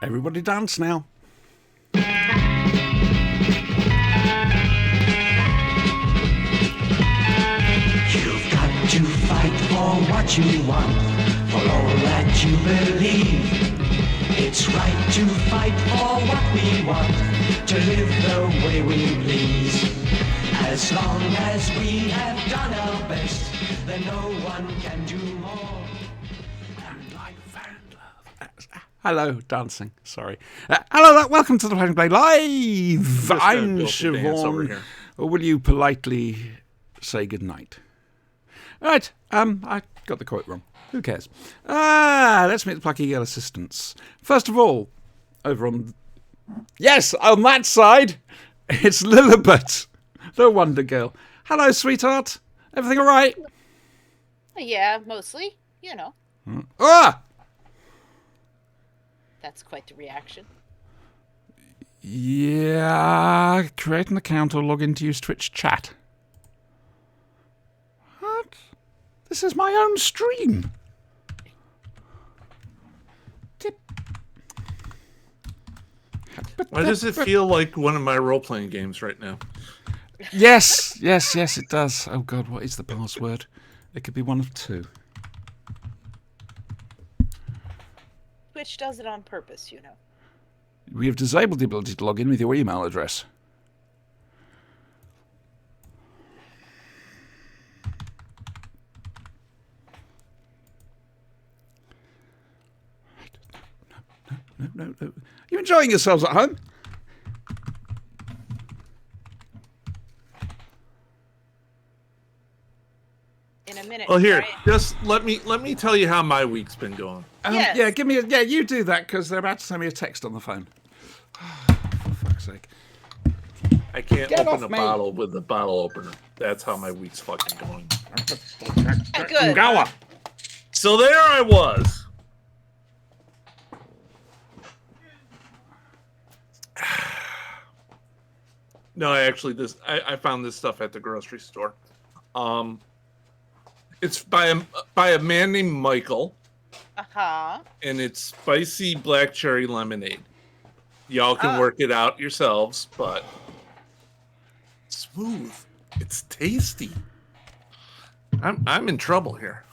Everybody dance now. You've got to fight for what you want, for all that you believe. It's right to fight for what we want, to live the way we please. As long as we have done our best, then no one can do more. Hello, dancing. Sorry. Hello, welcome to the Fighting Blade Live. I'm Siobhan. Will you politely say goodnight? Right, I got the quote wrong. Who cares? Let's meet the plucky girl assistants. First of all, over on... Yes, on that side, it's Lilibet, the Wonder Girl. Hello, sweetheart. Everything all right? Yeah, mostly, you know. Ah! That's quite the reaction. Yeah, create an account or log in to use Twitch chat. What? This is my own stream. Why does it feel like one of my role-playing games right now? Yes, it does. Oh God, what is the password? It could be one of two. Twitch does it on purpose, you know. We have disabled the ability to log in with your email address. No. You enjoying yourselves at home? In a minute. Well, here, Brian. just let me tell you how my week's been going. Yes. Yeah, give me a... Yeah, you do that, because they're about to send me a text on the phone. For fuck's sake. I can't Get open off a me. bottle with a bottle opener. That's how my week's fucking going. Good. Gower. So there I was. No, I found this stuff at the grocery store. It's by a man named Michael, Uh-huh. and it's spicy black cherry lemonade. Y'all can work it out yourselves, but smooth. It's tasty. I'm in trouble here.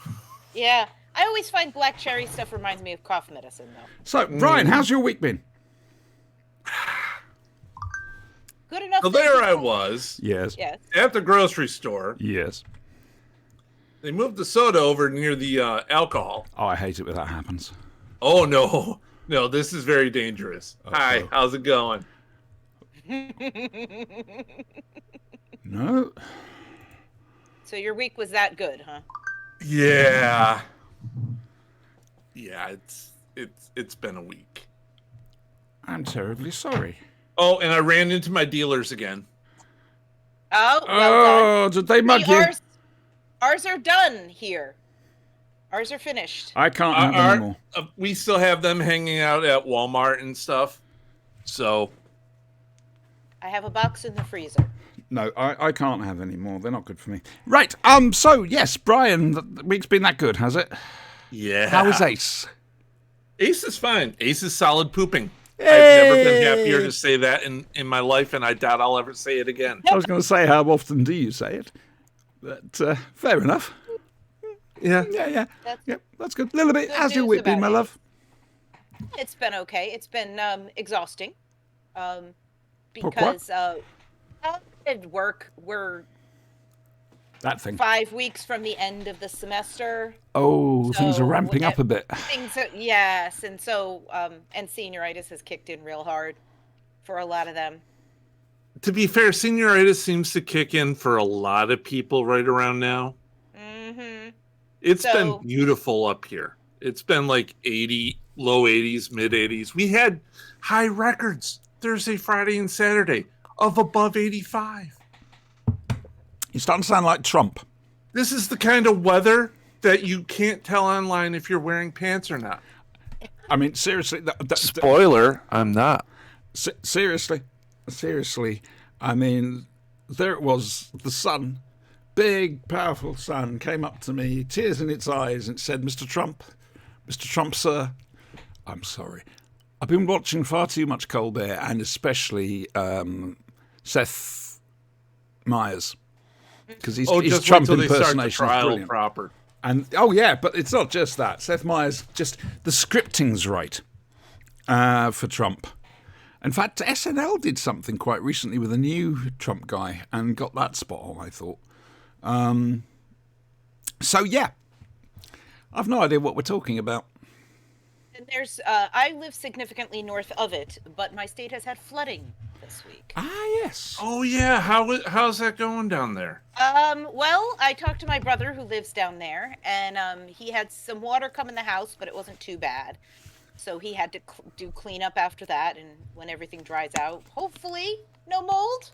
Yeah. I always find black cherry stuff reminds me of cough medicine, though. So, Brian, how's your week been? Good enough. So that there you- I was Yes. Yes. at the grocery store. Yes. They moved the soda over near the alcohol. Oh, I hate it when that happens. Oh no, this is very dangerous. Hi, how's it going? No. So your week was that good, huh? Yeah, it's been a week. I'm terribly sorry. Oh, and I ran into my dealers again. Oh, well Oh, did they done. mug you? Ours are done here. Ours are finished. I can't have them anymore. We still have them hanging out at Walmart and stuff. So I have a box in the freezer. No, I can't have any more. They're not good for me. Right. So yes, Brian, the week's been that good, has it? yeah. How is Ace? Ace is fine. Ace is solid pooping. Yay! I've never been happier to say that in my life, and I doubt I'll ever say it again. I was going to say, how often do you say it? But fair enough. Yeah. Yeah. That's- That's good. A little bit. Good How's your news week been, about my it. love? It's been okay. It's been exhausting. Pourquoi? Because at work we're That thing. 5 weeks from the end of the semester. Oh, things are So, ramping up a bit. Things are, yes, and so and senioritis has kicked in real hard for a lot of them. To be fair, senioritis seems to kick in for a lot of people right around now. Mm-hmm. It's So- been beautiful up here. It's been like 80, low 80s, mid 80s. We had high records Thursday, Friday, and Saturday of above 85. You're starting to sound like Trump. This is the kind of weather that you can't tell online if you're wearing pants or not. I mean, seriously. Spoiler, I'm not. Seriously. I mean, there it was, the sun, big, powerful sun, came up to me, tears in its eyes, and it said, Mr. Trump, sir, I'm sorry. I've been watching far too much Colbert, and especially Seth Meyers, because his just Trump wait till they start the impersonation is trial brilliant. proper. And but it's not just that. Seth Meyers, just the scripting's right for Trump. In fact, SNL did something quite recently with a new Trump guy and got that spot on, I thought. So yeah, I've no idea what we're talking about. And I live significantly north of it, but my state has had flooding this week. Ah, yes. Oh yeah, how's that going down there? Well, I talked to my brother who lives down there, and he had some water come in the house, but it wasn't too bad. So he had to do cleanup after that, and when everything dries out, hopefully no mold.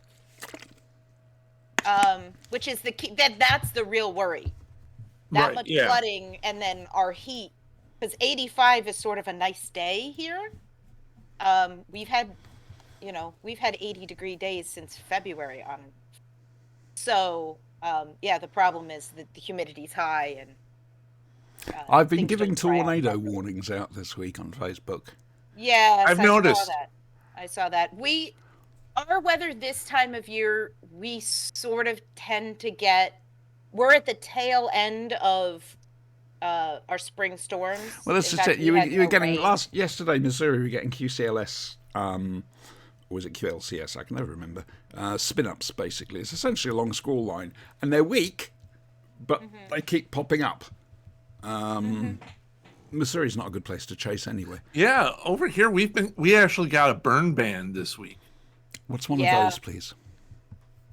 Which is the key. That's the real worry. That much flooding, and then our heat, because 85 is sort of a nice day here. We've had 80-degree days since February on. So the problem is that the humidity's high and. I've been giving tornado warnings out this week on Facebook. Yes, I've noticed. I saw that. Our weather this time of year, we sort of tend to we're at the tail end of our spring storms. Well, that's just it. You were getting yesterday, Missouri, we were getting QCLS, or was it QLCS? I can never remember. Spin-ups, basically. It's essentially a long squall line, and they're weak, but they keep popping up. Missouri's not a good place to chase anyway. Yeah, over here we actually got a burn ban this week. What's one of those, please?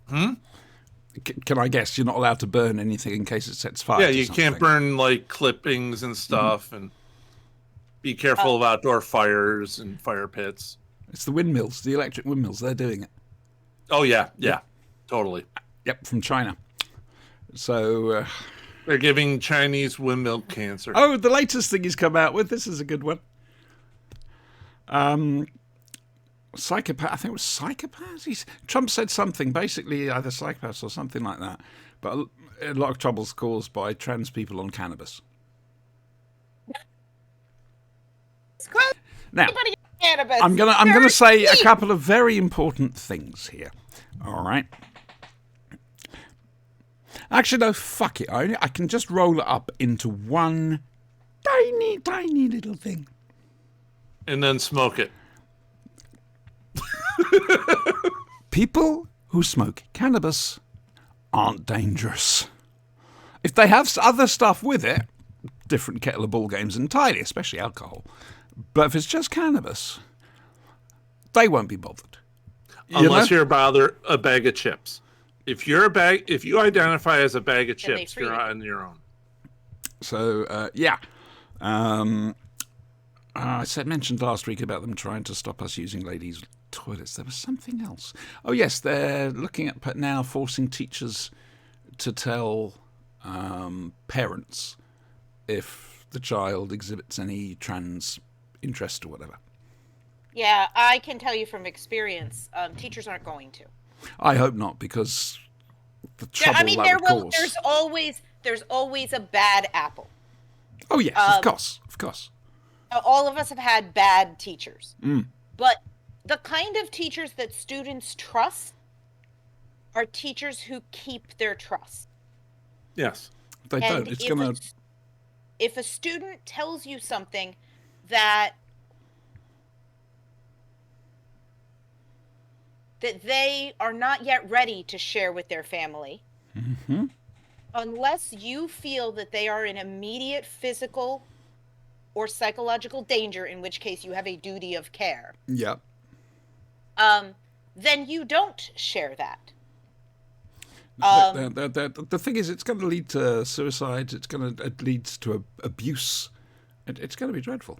Can I guess you're not allowed to burn anything in case it sets fire? Yeah, you can't burn like clippings and stuff, and be careful of outdoor fires and fire pits. It's the windmills, the electric windmills. They're doing it. Oh yeah, totally. Yep, from China. So. They're giving Chinese windmill cancer. Oh, the latest thing he's come out with. This is a good one. Psychopath. I think it was psychopaths. Trump said something, basically either psychopaths or something like that. But a lot of trouble's caused by trans people on cannabis. Now, I'm gonna say a couple of very important things here. All right. Actually, no, fuck it. I can just roll it up into one tiny, tiny little thing. And then smoke it. People who smoke cannabis aren't dangerous. If they have other stuff with it, different kettle of ball games entirely, especially alcohol. But if it's just cannabis, they won't be bothered. Unless you're a bag of chips. If you identify as a bag of chips, you're on your own. So I mentioned last week about them trying to stop us using ladies' toilets. There was something else. Oh yes, they're looking at now forcing teachers to tell parents if the child exhibits any trans interest or whatever. Yeah, I can tell you from experience, teachers aren't going to. I hope not, because the trouble that would cause. There's always a bad apple. Oh yes, of course. All of us have had bad teachers, but the kind of teachers that students trust are teachers who keep their trust. Yes, they don't. It's gonna. If a student tells you something that they are not yet ready to share with their family, unless you feel that they are in immediate physical or psychological danger, in which case you have a duty of care. Yeah. Then you don't share that. The thing is, it's going to lead to suicide. It leads to abuse. It's going to be dreadful.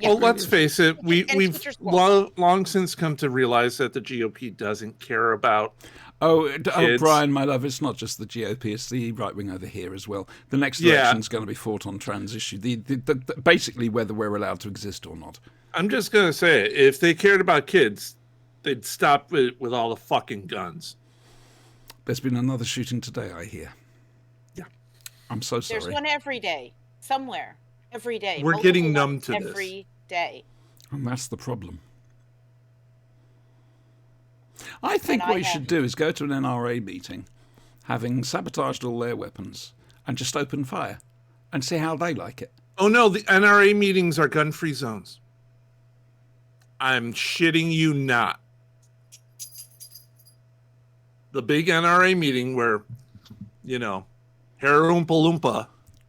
Yeah. Well, let's face it. We've long since come to realize that the GOP doesn't care about. Oh, Brian, my love, it's not just the GOP; it's the right wing over here as well. The next election is going to be fought on trans issue. Basically, whether we're allowed to exist or not. I'm just going to say it. If they cared about kids, they'd stop with all the fucking guns. There's been another shooting today, I hear. Yeah. I'm so sorry. There's one every day, somewhere. Every day. We're getting numb to this. Every day. And that's the problem. I think what you should do is go to an NRA meeting, having sabotaged all their weapons, and just open fire and see how they like it. Oh, no, the NRA meetings are gun-free zones. I'm shitting you not. The big NRA meeting where, Harry Oompa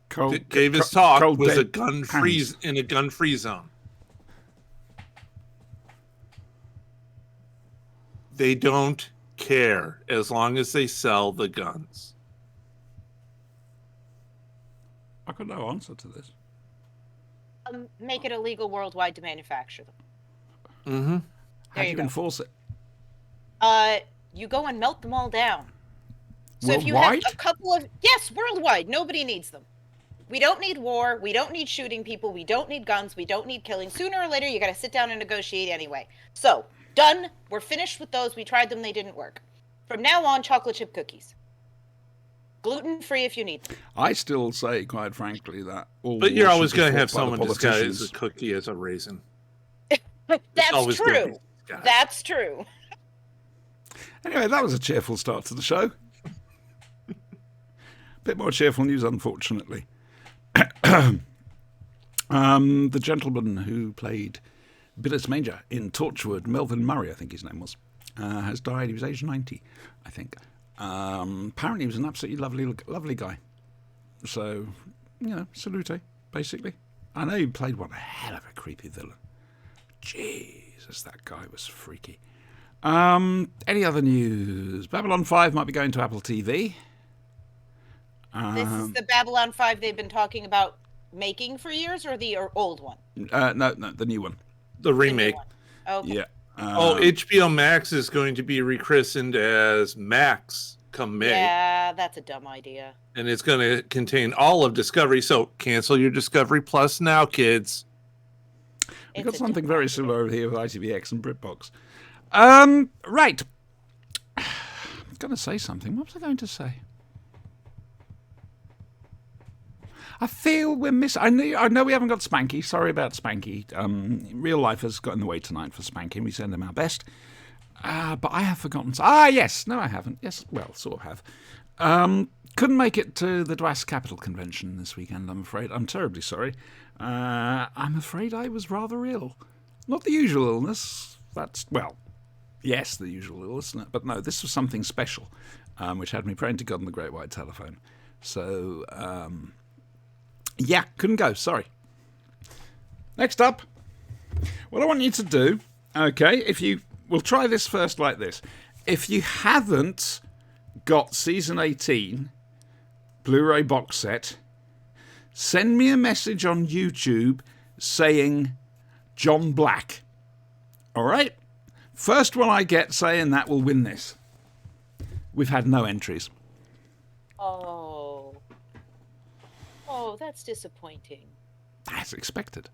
Loompa gave his talk was a gun-free in a gun-free zone. They don't care as long as they sell the guns. I got no answer to this. Make it illegal worldwide to manufacture them. Mm-hmm. How do you enforce it? You go and melt them all down. So worldwide? If you have a couple of... Yes, worldwide. Nobody needs them. We don't need war. We don't need shooting people. We don't need guns. We don't need killing. Sooner or later, you got to sit down and negotiate anyway. So, done. We're finished with those. We tried them. They didn't work. From now on, chocolate chip cookies. Gluten-free if you need them. I still say, quite frankly, that... But you're always going to have someone disguise a cookie as a raisin. That's true. That's true. Anyway, that was a cheerful start to the show. Bit more cheerful news, unfortunately. The gentleman who played Billis Major in Torchwood, Melvin Murray, I think his name was, has died. He was aged 90, I think. Apparently he was an absolutely lovely guy. So, salute, basically. I know he played one hell of a creepy villain. Jesus, that guy was freaky. Any other news? Babylon 5 might be going to Apple TV. This is the Babylon 5 they've been talking about making for years, or the old one? No, the new one. The remake. Okay. Yeah. HBO Max is going to be rechristened as Max come May. Yeah, that's a dumb idea. And it's going to contain all of Discovery, so cancel your Discovery Plus now, kids. We've got something very similar over here with ITVX and BritBox. Right. I was going to say something. What was I going to say? I feel we're missing... I know we haven't got Spanky. Sorry about Spanky. Real life has got in the way tonight for Spanky. We send him our best. But I have forgotten... yes. No, I haven't. Yes, well, sort of have. Couldn't make it to the DWAS Capital Convention this weekend, I'm afraid. I'm terribly sorry. I'm afraid I was rather ill. Not the usual illness. That's, well, yes, the usual illness. But no, this was something special, which had me praying to God on the Great White Telephone. So, yeah, couldn't go. Sorry. Next up, what I want you to do, okay, we'll try this first like this. If you haven't got Season 18 Blu-ray box set, send me a message on YouTube saying John Black. All right? First one I get saying that will win this. We've had no entries. Oh, that's disappointing. As expected.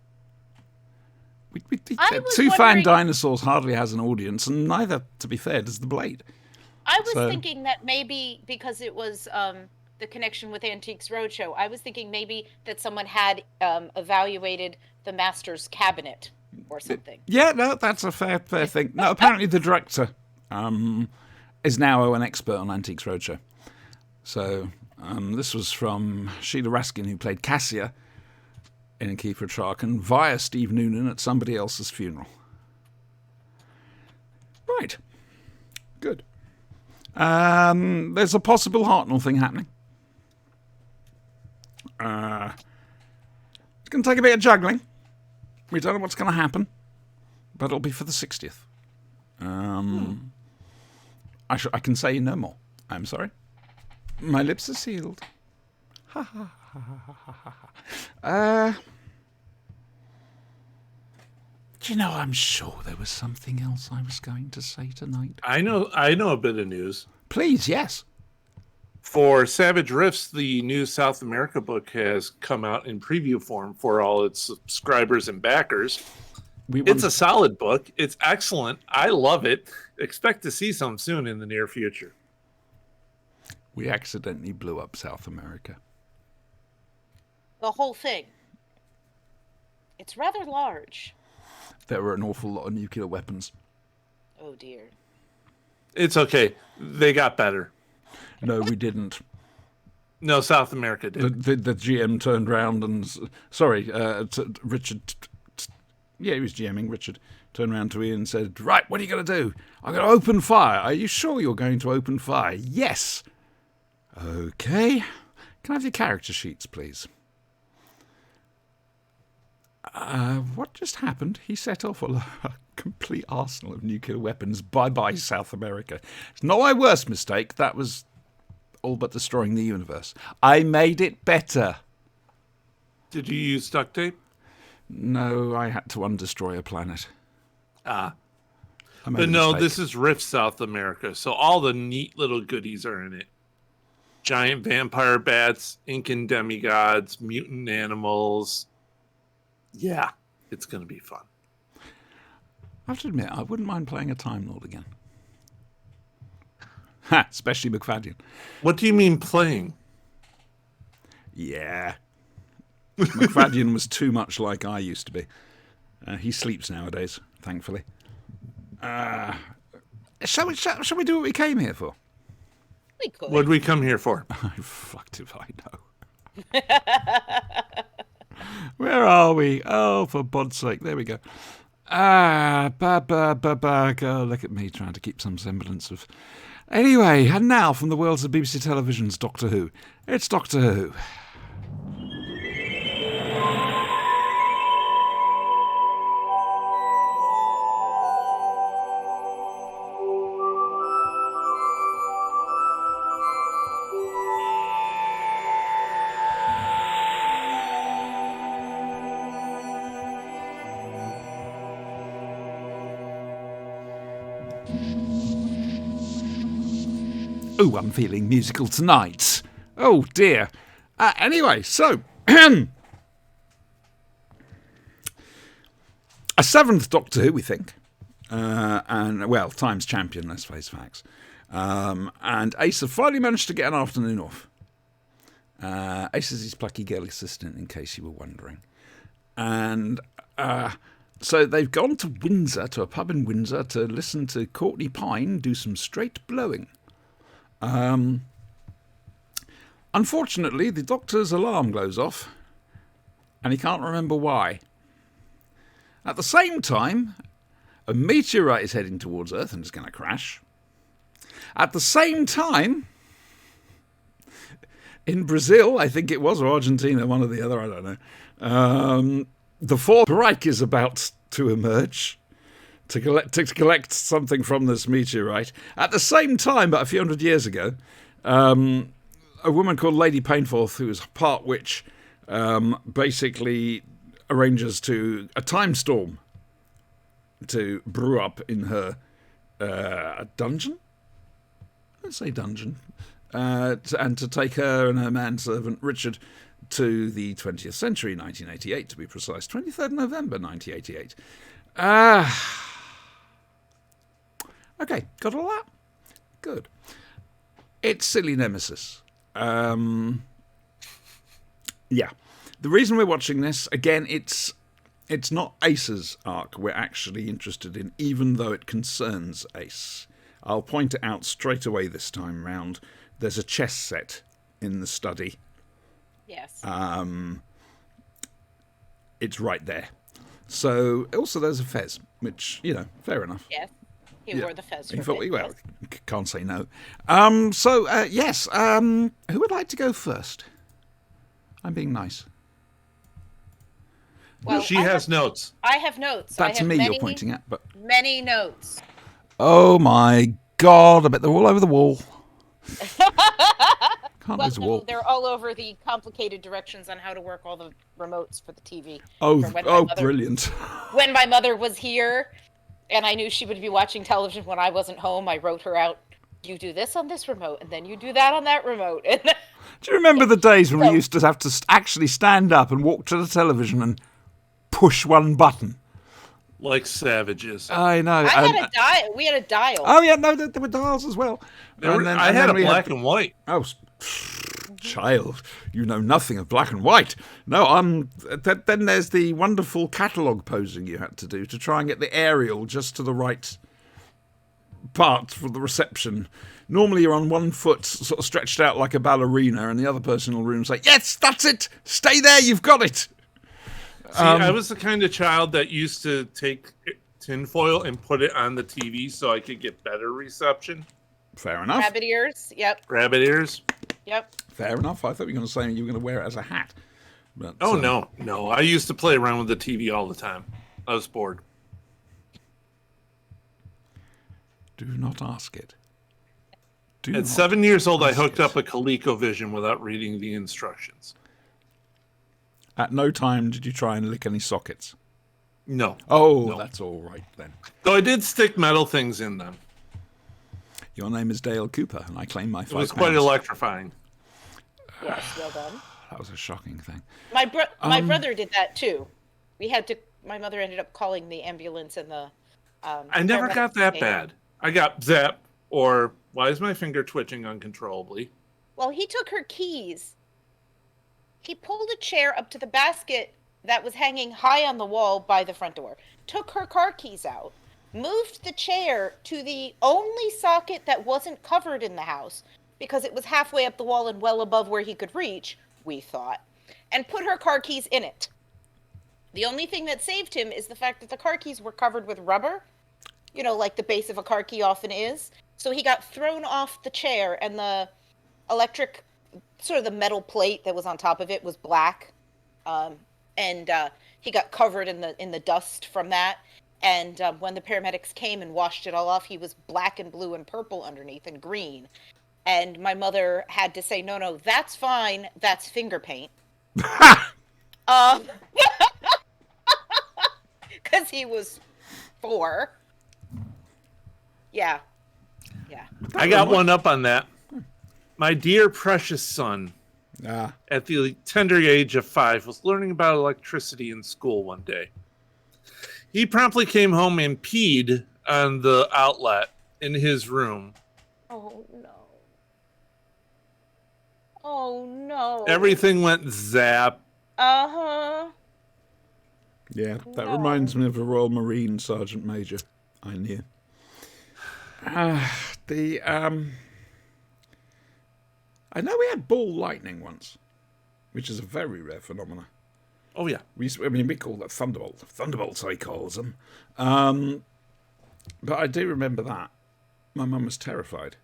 Two Fan Dinosaurs hardly has an audience, and neither, to be fair, does The Blade. I was thinking that maybe because it was the connection with Antiques Roadshow, I was thinking maybe that someone had evaluated the Master's cabinet or something. Yeah, no, that's a fair thing. No, apparently the director is now an expert on Antiques Roadshow. So this was from Sheila Raskin, who played Cassia in Keeper Traken, via Steve Noonan at somebody else's funeral. Right. Good. There's a possible Hartnell thing happening. It's going to take a bit of juggling. We don't know what's going to happen, but it'll be for the 60th. I can say no more. I'm sorry. My lips are sealed. Ha ha ha ha ha ha. Do you know, I'm sure there was something else I was going to say tonight. I know a bit of news. Please, yes. For Savage Rifts, the new South America book has come out in preview form for all its subscribers and backers. It's a solid book. It's excellent. I love it. Expect to see some soon in the near future. We accidentally blew up South America. The whole thing. It's rather large. there were an awful lot of nuclear weapons. Oh, dear. It's okay. They got better. No, we didn't. No, South America did. The GM turned round and... Sorry, Richard... Yeah, he was GMing. Richard turned round to Ian and said, right, what are you going to do? I'm going to open fire. Are you sure you're going to open fire? Yes. Okay. Can I have your character sheets, please? What just happened? He set off a complete arsenal of nuclear weapons. Bye-bye, South America. It's not my worst mistake. That was all but destroying the universe. I made it better. Did you use duct tape? No, I had to undestroy a planet. But no, this is Rift South America, so all the neat little goodies are in it. Giant vampire bats, Incan demigods, mutant animals. Yeah, it's going to be fun. I have to admit, I wouldn't mind playing a Time Lord again. Ha! Especially McFadden. What do you mean playing? Yeah. McFadden was too much like I used to be. He sleeps nowadays, thankfully. Shall we do what we came here for? We could. What did we come here for? Oh, fucked if I know. Where are we? Oh, for Bod's sake. There we go. Look at me trying to keep some semblance of... Anyway, and now from the worlds of BBC Television's Doctor Who, it's Doctor Who. Oh, I'm feeling musical tonight. Oh, dear. Anyway, so... a seventh Doctor Who, we think. And, well, times champion, let's face facts. And Ace have finally managed to get an afternoon off. Ace is his plucky girl assistant, in case you were wondering. And so they've gone to Windsor, to a pub in Windsor, to listen to Courtney Pine do some straight blowing. Unfortunately, the Doctor's alarm goes off, and he can't remember why. At the same time, a meteorite is heading towards Earth and is going to crash. At the same time, in Brazil, I think it was, or Argentina, one or the other, I don't know, the Fourth Reich is about to emerge to collect something from this meteorite. At the same time, but a few hundred years ago, a woman called Lady Painforth, who is part witch, basically arranges to a time storm to brew up in her dungeon. Let's say dungeon, and to take her and her manservant Richard to the 20th century, 1988 to be precise, 23rd November 1988. Okay, got all that? Good. It's Silly Nemesis. Yeah. The reason we're watching this, again, it's not Ace's arc we're actually interested in, even though it concerns Ace. I'll point it out straight away this time round. There's a chess set in the study. Yes. It's right there. So, also there's a fez, which, fair enough. Yes. He wore the fez. He thought, well, can't say no. Yes. Who would like to go first? I'm being nice. Well, she has notes. I have notes. That's me you're pointing at, but many notes. Oh my God! I bet they're all over the wall. Can't lose a wall. They're all over the complicated directions on how to work all the remotes for the TV. Brilliant! When my mother was here, and I knew she would be watching television when I wasn't home, I wrote her out. You do this on this remote, and then you do that on that remote. Do you remember the days when we used to have to actually stand up and walk to the television and push one button? Like savages. I know. We had a dial. Oh, yeah, no, there were dials as well. I had a black and white. Oh, child, you know nothing of black and white. No, then there's the wonderful catalogue posing you had to do to try and get the aerial just to the right part for the reception. Normally you're on one foot, sort of stretched out like a ballerina, and the other person in the room say, yes, that's it, stay there, you've got it. See, I was the kind of child that used to take tinfoil and put it on the TV so I could get better reception. Fair enough. Rabbit ears, yep. Rabbit ears? Yep. Fair enough. I thought you were going to say you were going to wear it as a hat. But, no. I used to play around with the TV all the time. I was bored. Do not ask it. At 7 years old, I hooked up a ColecoVision without reading the instructions. At no time did you try and lick any sockets? No. Oh, no. That's all right then. Though I did stick metal things in them. Your name is Dale Cooper, and I claim my £5. It was quite electrifying. Yes, well done. That was a shocking thing. My brother did that too. My mother ended up calling the ambulance and the. I never got that bad. I got zap, or why is my finger twitching uncontrollably? Well, he took her keys. He pulled a chair up to the basket that was hanging high on the wall by the front door, took her car keys out, moved the chair to the only socket that wasn't covered in the house because it was halfway up the wall and well above where he could reach, we thought, and put her car keys in it. The only thing that saved him is the fact that the car keys were covered with rubber, like the base of a car key often is. So he got thrown off the chair, and the electric, sort of the metal plate that was on top of it was black. And he got covered in the dust from that. And when the paramedics came and washed it all off, he was black and blue and purple underneath and green. And my mother had to say, no, that's fine. That's finger paint. Because he was 4. Yeah. I got one up on that. My dear precious son, at the tender age of 5, was learning about electricity in school one day. He promptly came home and peed on the outlet in his room. Oh, no. Everything went zap. Uh-huh. Yeah, that reminds me of a Royal Marine Sergeant Major I knew. I know we had ball lightning once, which is a very rare phenomenon. Oh, yeah. We call that thunderbolt. Thunderbolts, he calls them. But I do remember that. My mum was terrified.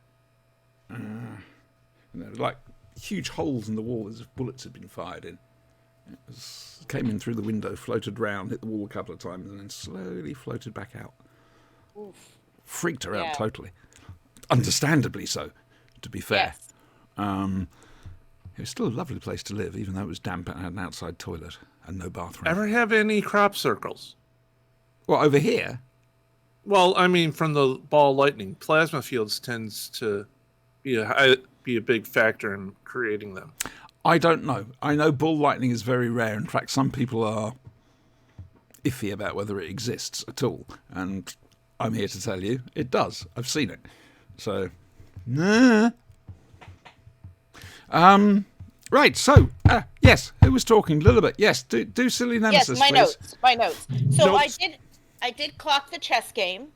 Like huge holes in the wall as if bullets had been fired in. It came in through the window, floated round, hit the wall a couple of times, and then slowly floated back out. Oof. Freaked her out totally. Understandably so, to be fair. Yes. It was still a lovely place to live, even though it was damp and had an outside toilet and no bathroom. Ever have any crop circles? Well, over here? Well, I mean, from the ball lightning, plasma fields tends to be a big factor in creating them. I don't know. I know ball lightning is very rare. In fact, some people are iffy about whether it exists at all. And I'm here to tell you, it does. I've seen it. So, nah. Right, so, yes, who was talking? Lilibet, yes, do silly nemesis, yes, please. my notes. So I did clock the chess game,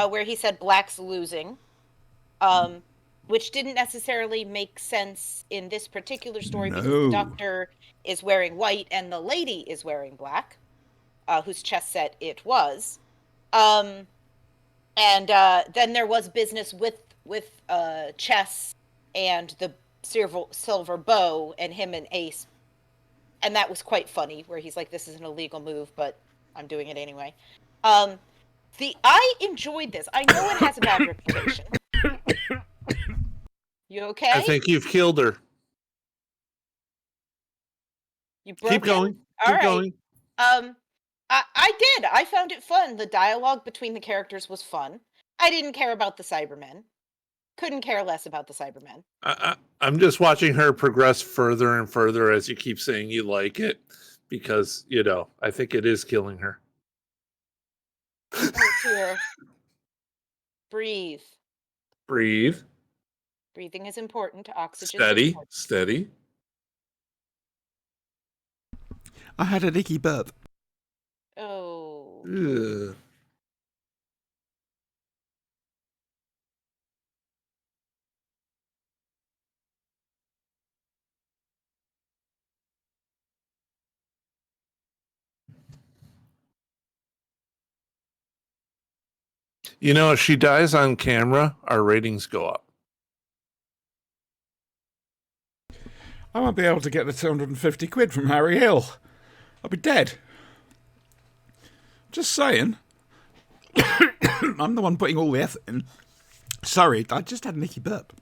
where he said black's losing, which didn't necessarily make sense in this particular story because the doctor is wearing white and the lady is wearing black, whose chess set it was. And then there was business with chess and the silver bow and him and Ace, and that was quite funny where he's like, this is an illegal move but I'm doing it anyway. I enjoyed this. I know it has a bad reputation. You okay? I think you've killed her. You broke Keep going. Keep going. I did. I found it fun. The dialogue between the characters was fun. I didn't care about the Cybermen. Couldn't care less about the Cybermen. I'm just watching her progress further and further as you keep saying you like it, because, I think it is killing her. Here. Breathe. Breathe. Breathing is important. Oxygen. Steady. Steady. I had a leaky burp. Oh. Ugh. You know, if she dies on camera, our ratings go up. I won't be able to get the 250 quid from Harry Hill. I'll be dead. Just saying. I'm the one putting all the effort in. Sorry, I just had a Nicky burp.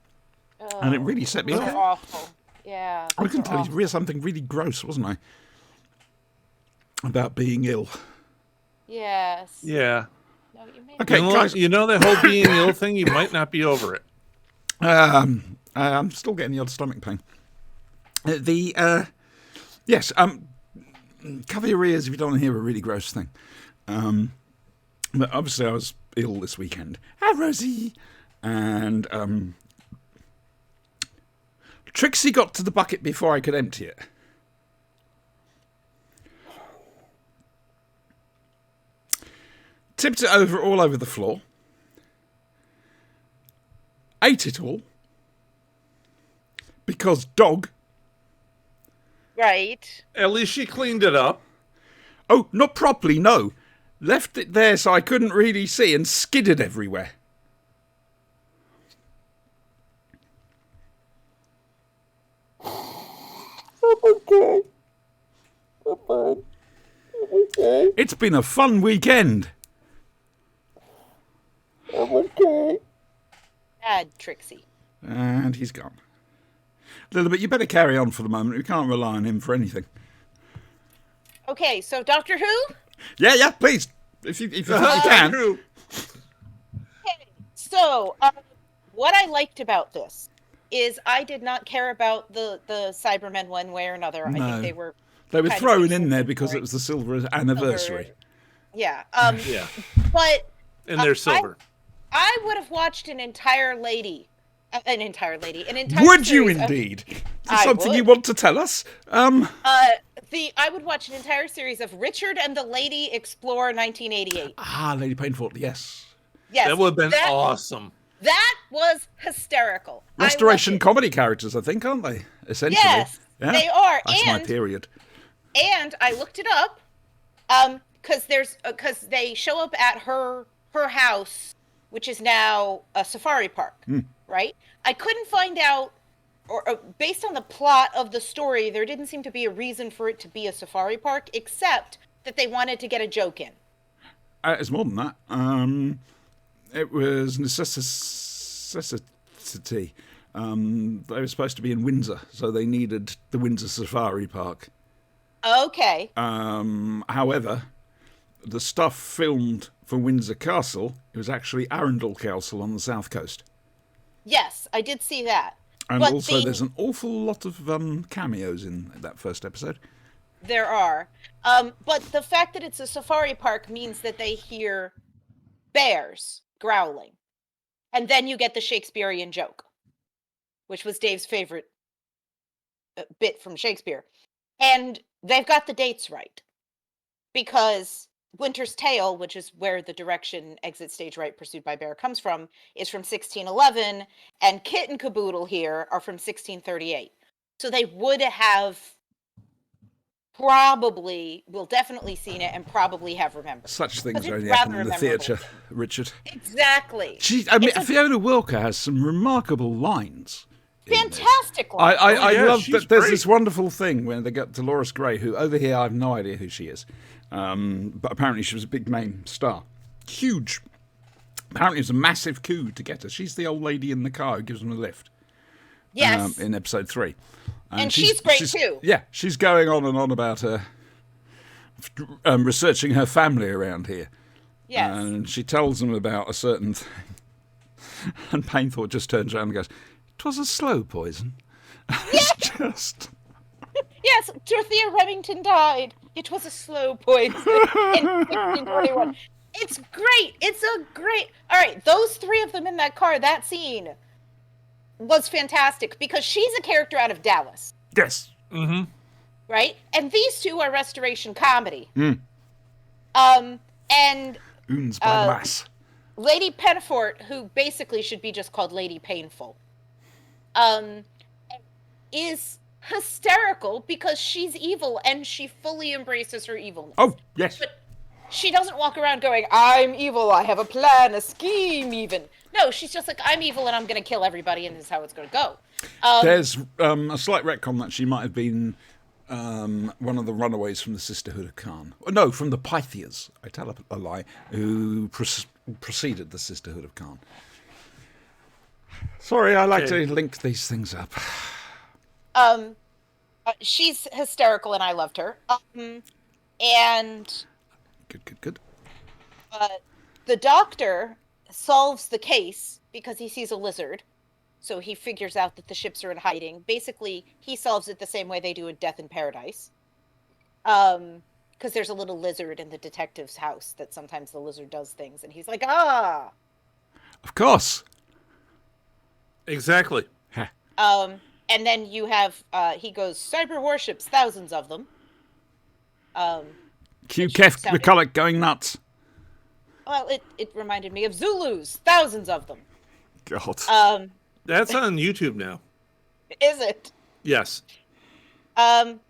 Oh, and it really set me off. Awful. Yeah. I can tell you something really gross, wasn't I? About being ill. Yes. Yeah. No, you may Okay, guys. You know that whole being ill thing? You might not be over it. I'm still getting the odd stomach pain. Yes, cover your ears if you don't want to hear a really gross thing. But obviously I was ill this weekend. Hi, Rosie. And Trixie got to the bucket before I could empty it. Tipped it over all over the floor. Ate it all. Because dog. Right. At least she cleaned it up. Oh, not properly, no. Left it there so I couldn't really see and skidded everywhere. I'm okay. I'm fine. I'm okay. It's been a fun weekend. I'm okay. Bad Trixie. And he's gone. Lilibet, you better carry on for the moment. We can't rely on him for anything. Okay, so Doctor Who? Yeah, please. If you can. Okay, so what I liked about this is I did not care about the Cybermen one way or another. No. I think they were thrown in there because it was the silver anniversary. Yeah. Yeah. But And they're silver. I would have watched an entire Would you series of- indeed? Is I this something would. you want to tell us? I would watch an entire series of Richard and the Lady Explorer 1988. Lady Painful, yes. Yes, That would have been awesome. That was hysterical. Restoration comedy characters, I think, aren't they? Essentially. Yes, Yeah? they are. That's my period. And I looked it up, because they show up at her house, which is now a safari park, right? I couldn't find out, or based on the plot of the story, there didn't seem to be a reason for it to be a safari park, except that they wanted to get a joke in. It's more than that. It was necessity. They were supposed to be in Windsor, so they needed the Windsor Safari Park. Okay. However, the stuff filmed for Windsor Castle, it was actually Arundel Castle on the south coast. Yes, I did see that. And but also there's an awful lot of cameos in that first episode. There are. But the fact that it's a safari park means that they hear bears growling. And then you get the Shakespearean joke, which was Dave's favorite bit from Shakespeare. And they've got the dates right. Because Winter's Tale, which is where the direction Exit Stage Right Pursued by Bear comes from, is from 1611, and Kit and Caboodle here are from 1638. So they would have definitely seen it and probably have remembered. Such things Because only it's happen rather in the memorable. theatre, Richard. Exactly. Fiona Wilker has some remarkable lines. Fantastic line. I yeah, love she's that there's great. this wonderful thing when they get Dolores Gray, who over here I have no idea who she is. But apparently she was a big name star. Huge. Apparently it was a massive coup to get her. She's the old lady in the car who gives them a lift. Yes. In episode 3. And she's great too. Yeah, she's going on and on about her researching her family around here. Yes. And she tells them about a certain thing. And Painthorpe just turns around and goes, "'Twas a slow poison." It's just... Yes, Dorothea Remington died. It was a slow poison in 1641. It's great. It's a great... All right, those three of them in that car, that scene was fantastic because she's a character out of Dallas. Yes. Mm-hmm. right? And these two are restoration comedy. Mm. And Oons by the mass. Lady Penafort, who basically should be just called Lady Painful, is hysterical because she's evil and she fully embraces her evilness. Oh, yes. But she doesn't walk around going, I'm evil, I have a plan, a scheme even. No, she's just like, I'm evil and I'm going to kill everybody and this is how it's going to go. There's a slight retcon that she might have been one of the runaways from the Sisterhood of Khan. No, from the Pythias, I tell a lie, who preceded the Sisterhood of Khan. Sorry, I like to link these things up. She's hysterical and I loved her. And... Good. The doctor solves the case because he sees a lizard. So he figures out that the ships are in hiding. Basically, he solves it the same way they do in Death in Paradise. Because there's a little lizard in the detective's house that sometimes the lizard does things. And he's like, ah! Of course. Exactly. And then you have, he goes, cyber warships, thousands of them. Cue Kev McCulloch going nuts. Well, it reminded me of Zulus, thousands of them. God. That's on YouTube now. Is it? Yes. It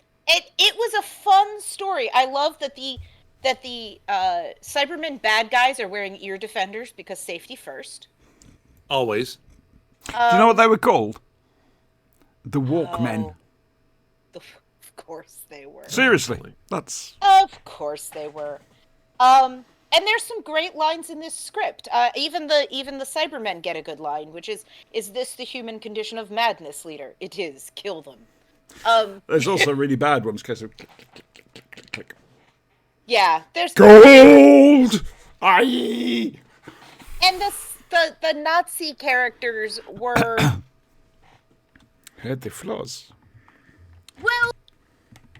was a fun story. I love that the Cybermen bad guys are wearing ear defenders because safety first. Always. Do you know what they were called? The Walkmen. Of course they were. Seriously, that's... Of course they were. And there's some great lines in this script. Even the Cybermen get a good line, which is this the human condition of madness, leader? It is. Kill them. There's also really bad ones because of click. Yeah, there's gold. Aye. And the Nazi characters were had the flaws. Well,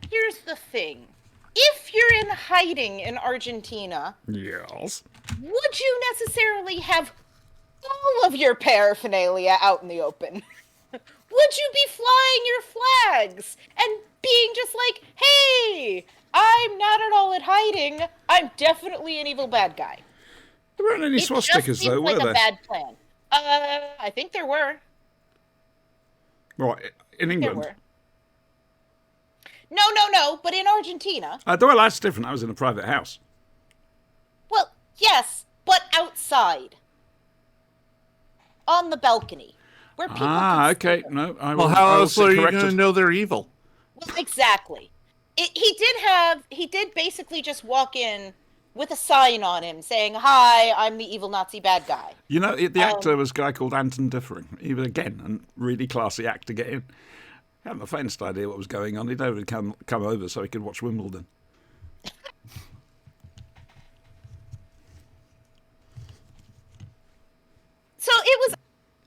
here's the thing. If you're in hiding in Argentina, yes, would you necessarily have all of your paraphernalia out in the open? Would you be flying your flags and being just like, hey, I'm not at all in hiding. I'm definitely an evil bad guy. There weren't any swastikas, though, were there? It just seems like a bad plan. I think there were. What, in England? There were. No, but in Argentina. Well, that's different. I was in a private house. Well, yes, but outside. On the balcony. Where people okay. No, well, how else are you going to know they're evil? Well, exactly. He did basically just walk in with a sign on him saying, hi, I'm the evil Nazi bad guy. You know, the actor was a guy called Anton Differing. He was, again, a really classy actor to get in. He hadn't the faintest idea what was going on. He'd only come over so he could watch Wimbledon. So it was...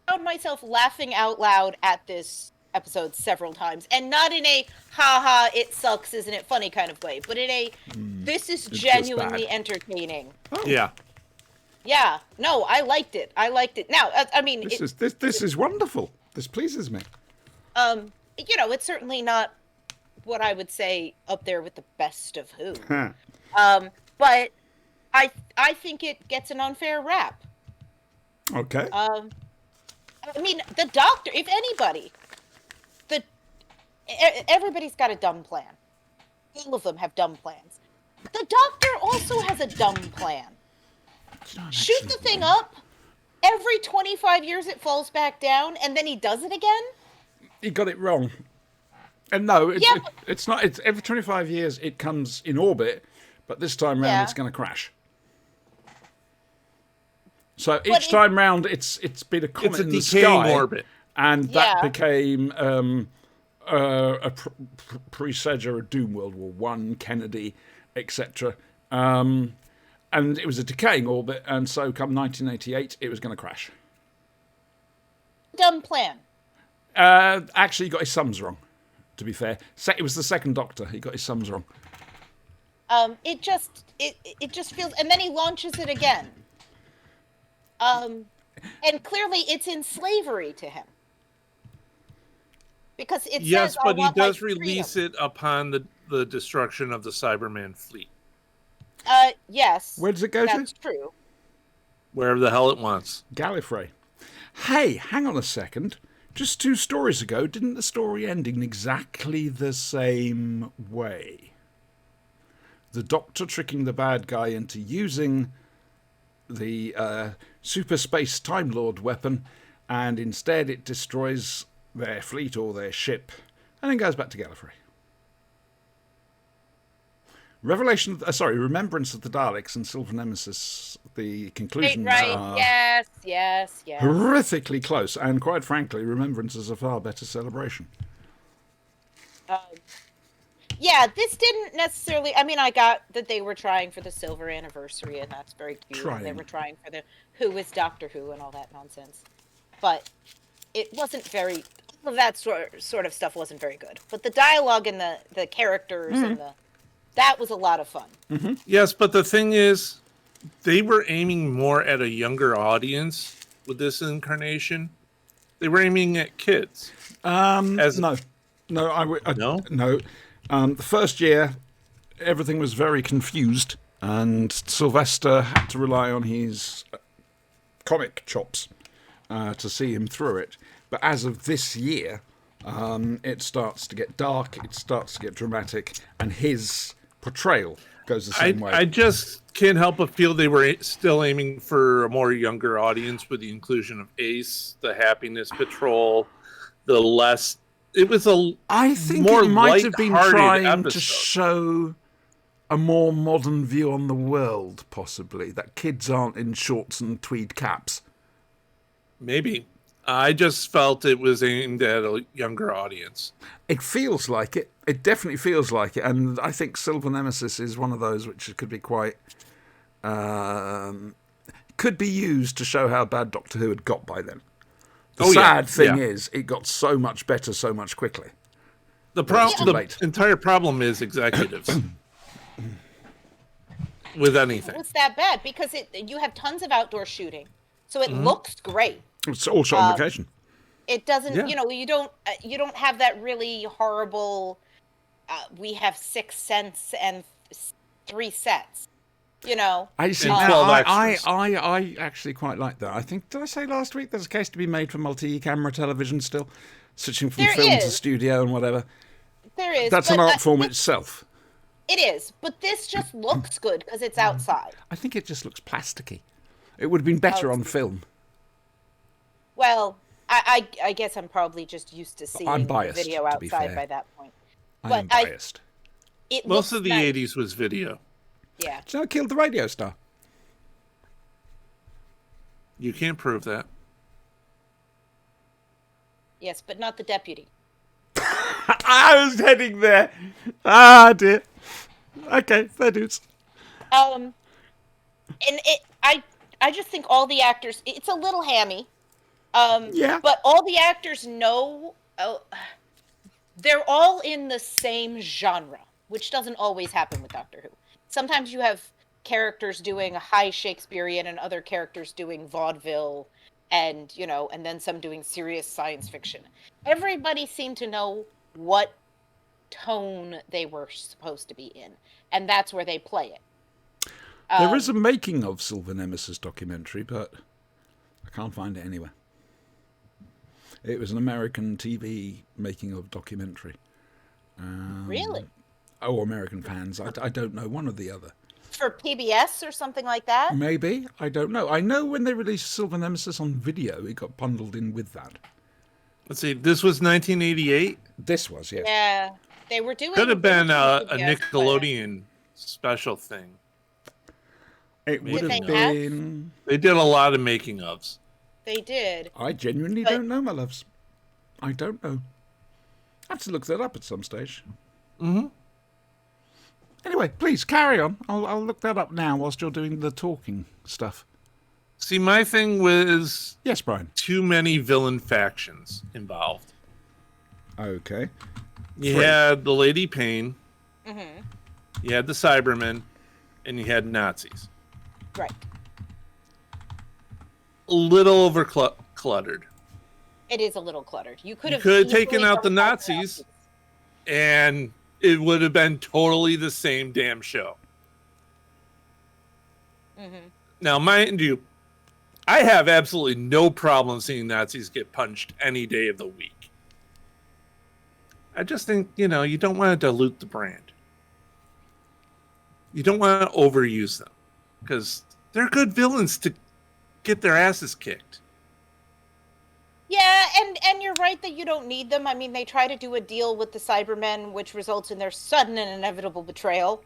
I found myself laughing out loud at this episode several times. And not in a, ha-ha, it sucks, isn't it funny kind of way. But in a, this is genuinely entertaining. Oh. Yeah. Yeah. No, I liked it. Now, I mean... This is wonderful. This pleases me. You know, it's certainly not what I would say up there with the best of Who. But I think it gets an unfair rap. Okay. I mean, the Doctor, if anybody, everybody's got a dumb plan. All of them have dumb plans. The Doctor also has a dumb plan. Shoot the thing up, every 25 years it falls back down, and then he does it again? He got it wrong. And no, it's not. It's every 25 years it comes in orbit, but this time round it's going to crash. So each time round, it's been a comet in the sky, orbit, and that became a presager of doom, World War I, Kennedy, etc. And it was a decaying orbit, and so come 1988, it was going to crash. Dumb plan. Actually, he got his sums wrong, to be fair. It was the second Doctor. He got his sums wrong. It just feels... And then he launches it again. And clearly it's in slavery to him. Because it yes, says but he does freedom. release it upon the destruction of the Cyberman fleet. Yes. Where does it go to? That's true. Wherever the hell it wants. Gallifrey. Hey, hang on a second. Just 2 stories ago, didn't the story end in exactly the same way? The Doctor tricking the bad guy into using the Super Space Time Lord weapon, and instead it destroys their fleet or their ship, and then goes back to Gallifrey. Remembrance of the Daleks and Silver Nemesis, the conclusions are yes. horrifically close, and quite frankly, Remembrance is a far better celebration. Yeah, this didn't necessarily... I mean, I got that they were trying for the silver anniversary, and that's very cute. And they were trying for the Who is Doctor Who and all that nonsense. But it wasn't very... All of that sort of stuff wasn't very good. But the dialogue and the characters and that was a lot of fun. Mm-hmm. Yes, but the thing is, they were aiming more at a younger audience with this incarnation. They were aiming at kids. No. The first year, everything was very confused, and Sylvester had to rely on his comic chops to see him through it. But as of this year, it starts to get dark, it starts to get dramatic, and his portrayal goes the same way. I just can't help but feel they were still aiming for a more younger audience with the inclusion of Ace, the Happiness Patrol, the less... It was I think more it might have been trying episode. To show a more modern view on the world, possibly. That kids aren't in shorts and tweed caps. Maybe. I just felt it was aimed at a younger audience. It feels like it. It definitely feels like it. And I think Silver Nemesis is one of those which could be quite... could be used to show how bad Doctor Who had got by then. The sad thing is, it got so much better so much quickly. The entire problem is executives. With anything. It's that bad because you have tons of outdoor shooting. So it looks great. It's all shot on location. It doesn't, you don't have that really horrible, we have 6 cents and 3 sets. I see. I actually quite like that. I think, did I say last week there's a case to be made for multi-camera television still? Switching from film to studio and whatever. There is. That's an art form itself. It is, but this just looks good because it's outside. I think it just looks plasticky. It would have been better on film. Well, I guess I'm probably just used to seeing video outside by that point. I'm biased. Most of the 80s was video. Yeah. Do you know it killed the radio star? You can't prove that. Yes, but not the deputy. I was heading there. Ah, dear. Okay, fair dues. And I just think all the actors, it's a little hammy. But all the actors know, they're all in the same genre, which doesn't always happen with Doctor Who. Sometimes you have characters doing a high Shakespearean and other characters doing vaudeville and, and then some doing serious science fiction. Everybody seemed to know what tone they were supposed to be in, and that's where they play it. There is a making of Silver Nemesis documentary, but I can't find it anywhere. It was an American TV making of documentary. Really? Oh, American fans. I don't know, one or the other. For PBS or something like that? Maybe. I don't know. I know when they released Silver Nemesis on video, it got bundled in with that. Let's see. This was 1988? This was, yes. Yeah. They were doing... Could have been a Nickelodeon special thing. It would have been... They did a lot of making-ofs. They did. I genuinely don't know, my loves. I don't know. I have to look that up at some stage. Mm-hmm. Anyway, please, carry on. I'll look that up now whilst you're doing the talking stuff. See, my thing was... Yes, Brian. Too many villain factions involved. Okay. You had the Lady Pain. Mm-hmm. You had the Cybermen. And you had Nazis. Right. A little over cluttered. It is a little cluttered. You could have taken out the Nazis, and it would have been totally the same damn show. Mm-hmm. Now, mind you, I have absolutely no problem seeing Nazis get punched any day of the week. I just think, you don't want to dilute the brand. You don't want to overuse them because they're good villains to get their asses kicked. Yeah, and you're right that you don't need them. I mean, they try to do a deal with the Cybermen, which results in their sudden and inevitable betrayal.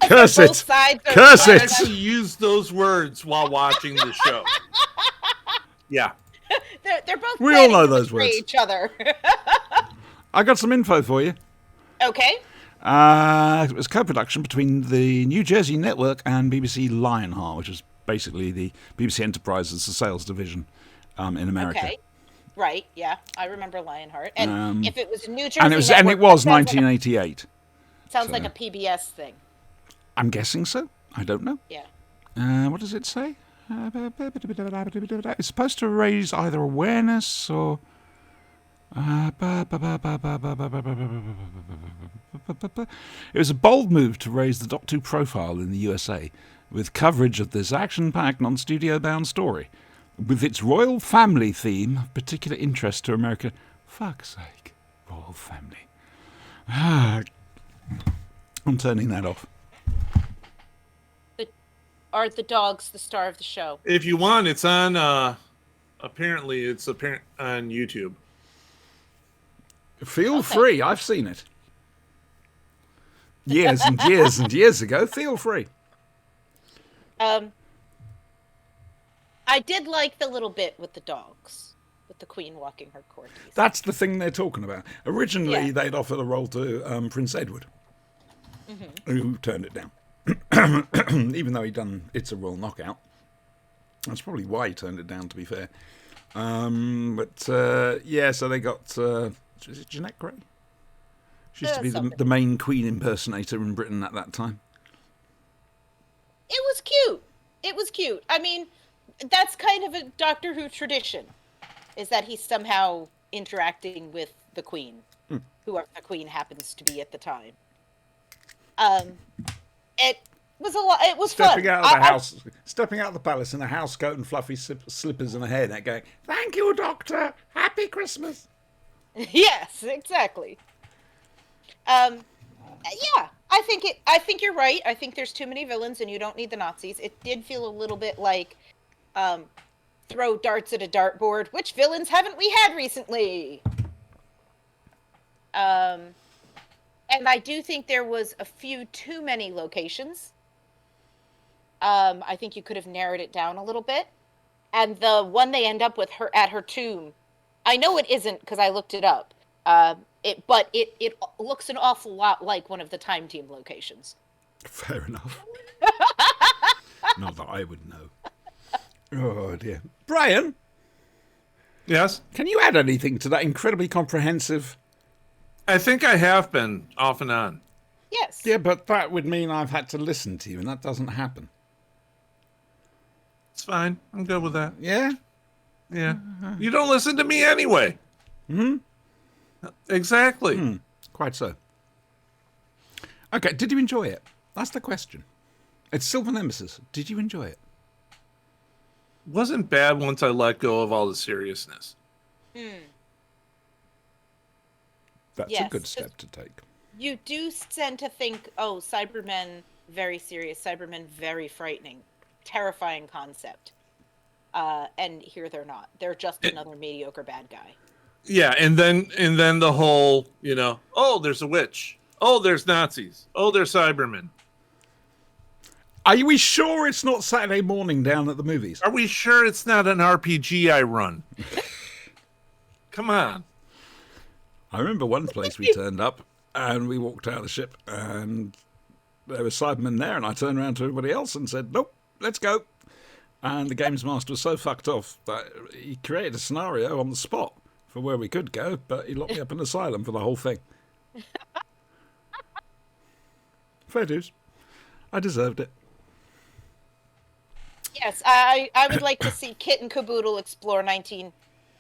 Curse it! Curse it! I actually used those words while watching the show. Yeah. They're both. We all know those words. Each other. I got some info for you. Okay. It was co-production between the New Jersey Network and BBC Lionheart, which is basically the BBC Enterprises, the sales division in America. Okay. Right. Yeah, I remember Lionheart. And if it was New Jersey, and it was 1988. Sounds like a PBS thing. I'm guessing so. I don't know. Yeah. What does it say? It's supposed to raise either awareness or. It was a bold move to raise the Doctor Who profile in the USA with coverage of this action-packed, non-studio-bound story. With its royal family theme of particular interest to America. Fuck's sake. Royal family. I'm turning that off. Are the dogs the star of the show? If you want, it's on, apparently it's on YouTube. Feel free. I've seen it. Years and years and years ago. Feel free. I did like the little bit with the dogs, with the Queen walking her corgis. That's the thing they're talking about. Originally, they'd offered a role to Prince Edward, who turned it down. Even though he'd done It's a Royal Knockout. That's probably why he turned it down, to be fair. So they got... is it Jeanette Grey? She used to be the main Queen impersonator in Britain at that time. It was cute. It was cute. I mean, that's kind of a Doctor Who tradition, is that he's somehow interacting with the Queen, whoever the Queen happens to be at the time. It was a lot. It was stepping out of the house, stepping out of the palace in a house coat and fluffy slippers and a hairnet, going, "Thank you, Doctor. Happy Christmas." Yes, exactly. Yeah, I think you're right. I think there's too many villains, and you don't need the Nazis. It did feel a little bit like throw darts at a dartboard. Which villains haven't we had recently? And I do think there was a few too many locations. I think you could have narrowed it down a little bit. And the one they end up with her at her tomb, I know it isn't because I looked it up. It looks an awful lot like one of the Time Team locations. Fair enough. Not that I would know. Oh dear, Brian. Yes. Can you add anything to that incredibly comprehensive? I think I have been off and on. Yes. Yeah, but that would mean I've had to listen to you, and that doesn't happen. It's fine. I'm good with that. Yeah? Yeah. You don't listen to me anyway. Exactly. Quite so. Okay, did you enjoy it? That's the question. It's Silver Nemesis. Did you enjoy it? Wasn't bad once I let go of all the seriousness. That's a good step to take. You do tend to think, oh, Cybermen, very serious. Cybermen, very frightening. Terrifying concept. And here they're not. They're just another mediocre bad guy. Yeah, and then the whole, oh, there's a witch. Oh, there's Nazis. Oh, there's Cybermen. Are we sure it's not Saturday morning down at the movies? Are we sure it's not an RPG I run? Come on. I remember one place we turned up and we walked out of the ship and there was Cybermen there, and I turned around to everybody else and said, "Nope, let's go." And the games master was so fucked off that he created a scenario on the spot for where we could go, but he locked me up in an asylum for the whole thing. Fair dues. I deserved it. Yes, I would like to see Kit and Caboodle explore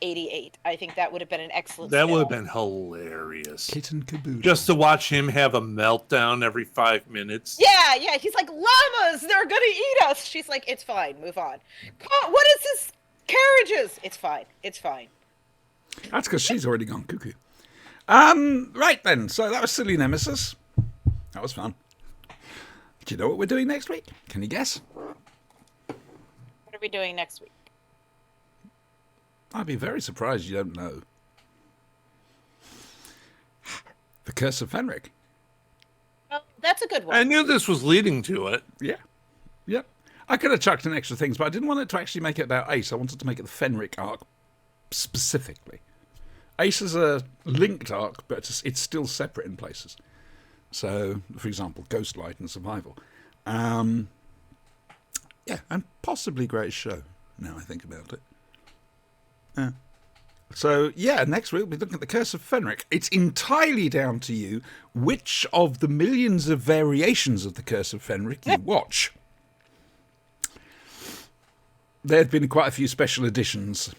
88. I think that would have been an excellent. That would have been hilarious. Kitten Caboodle. Just to watch him have a meltdown every 5 minutes. Yeah. He's like, llamas, they're gonna eat us. She's like, it's fine, move on. What is this? Carriages. It's fine. That's because she's already gone cuckoo. Right then. So that was Silly Nemesis. That was fun. Do you know what we're doing next week? Can you guess? What are we doing next week? I'd be very surprised you don't know. The Curse of Fenric. Oh, that's a good one. I knew this was leading to it. Yeah. Yep. I could have chucked in extra things, but I didn't want it to actually make it about Ace. I wanted to make it the Fenric arc specifically. Ace is a linked arc, but it's still separate in places. So, for example, Ghostlight and Survival. Yeah, and possibly Greatest Show, now I think about it. So, yeah, next week we'll be looking at The Curse of Fenric. It's entirely down to you which of the millions of variations of The Curse of Fenric you watch. There have been quite a few special editions.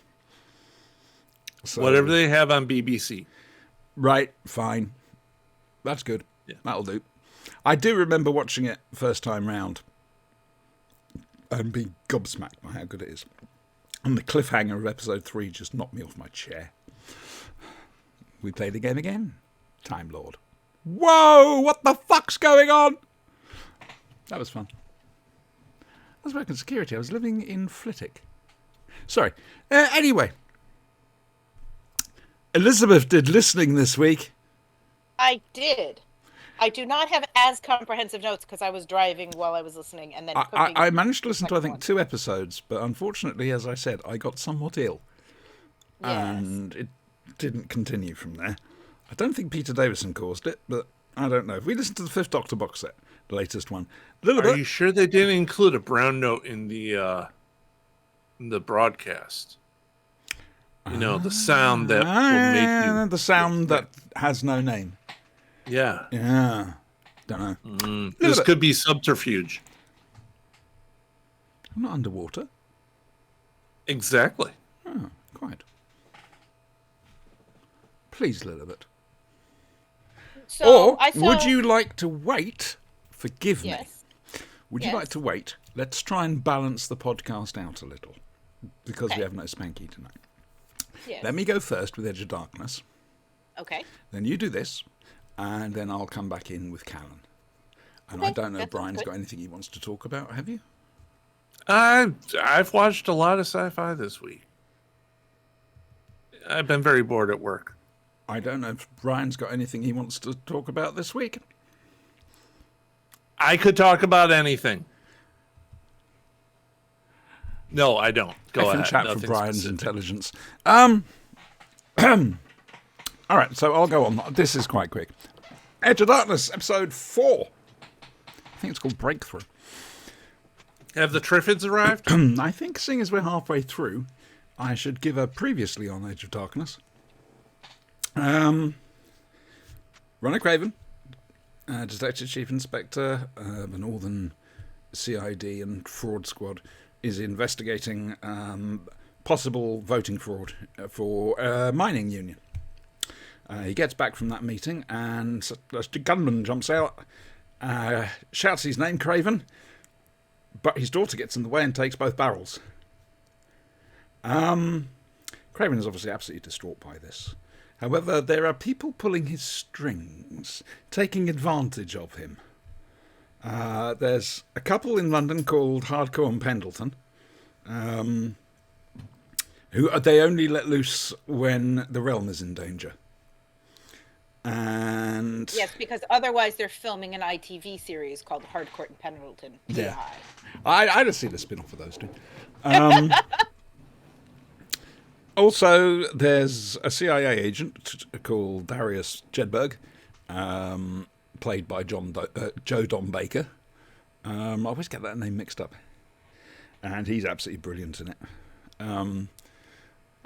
So, whatever they have on BBC. Right, fine. That's good. Yeah. That'll do. I do remember watching it first time round and being gobsmacked by how good it is. And the cliffhanger of episode 3 just knocked me off my chair. We play the game again. Time Lord. Whoa! What the fuck's going on? That was fun. I was working security. I was living in Flitwick. Sorry. Anyway. Elizabeth did listening this week. I did. I do not have as comprehensive notes because I was driving while I was listening, and then I managed to listen to, I think, 2 episodes, but unfortunately, as I said, I got somewhat ill. Yes. And it didn't continue from there. I don't think Peter Davison caused it, but I don't know. If we listened to the 5th Doctor box set, the latest one. Are you sure they didn't include a brown note in the broadcast? You know, the sound that will make you... The sound that has no name. Yeah. Yeah. Don't know. This could be subterfuge. I'm not underwater. Exactly. Oh, quite. Please, Lilibet. So, would you like to wait? Forgive me. Yes. Would you like to wait? Let's try and balance the podcast out a little. Because we have no Spanky tonight. Yes. Let me go first with Edge of Darkness. Okay. Then you do this. And then I'll come back in with Callan. And I don't know if Brian's got anything he wants to talk about, have you? I've watched a lot of sci-fi this week. I've been very bored at work. I don't know if Brian's got anything he wants to talk about this week. I could talk about anything. No, I don't. Go ahead. Chat Nothing for Brian's specific. intelligence. All right, so I'll go on. This is quite quick. Edge of Darkness, episode 4. I think it's called Breakthrough. Have the Triffids arrived? I think, seeing as we're halfway through, I should give a previously on Edge of Darkness. Ronna Craven, Detective Chief Inspector, the Northern CID and Fraud Squad, is investigating possible voting fraud for a mining union. He gets back from that meeting and a gunman jumps out, shouts his name, Craven, but his daughter gets in the way and takes both barrels. Craven is obviously absolutely distraught by this. However, there are people pulling his strings, taking advantage of him. There's a couple in London called Hardcore and Pendleton, who they only let loose when the realm is in danger. And yes, because otherwise they're filming an ITV series called Hardcore and Pendleton. Yeah, I'd have seen a spin-off of those two. Also, there's a CIA agent called Darius Jedburgh, played by Joe Don Baker. I always get that name mixed up. And he's absolutely brilliant in it.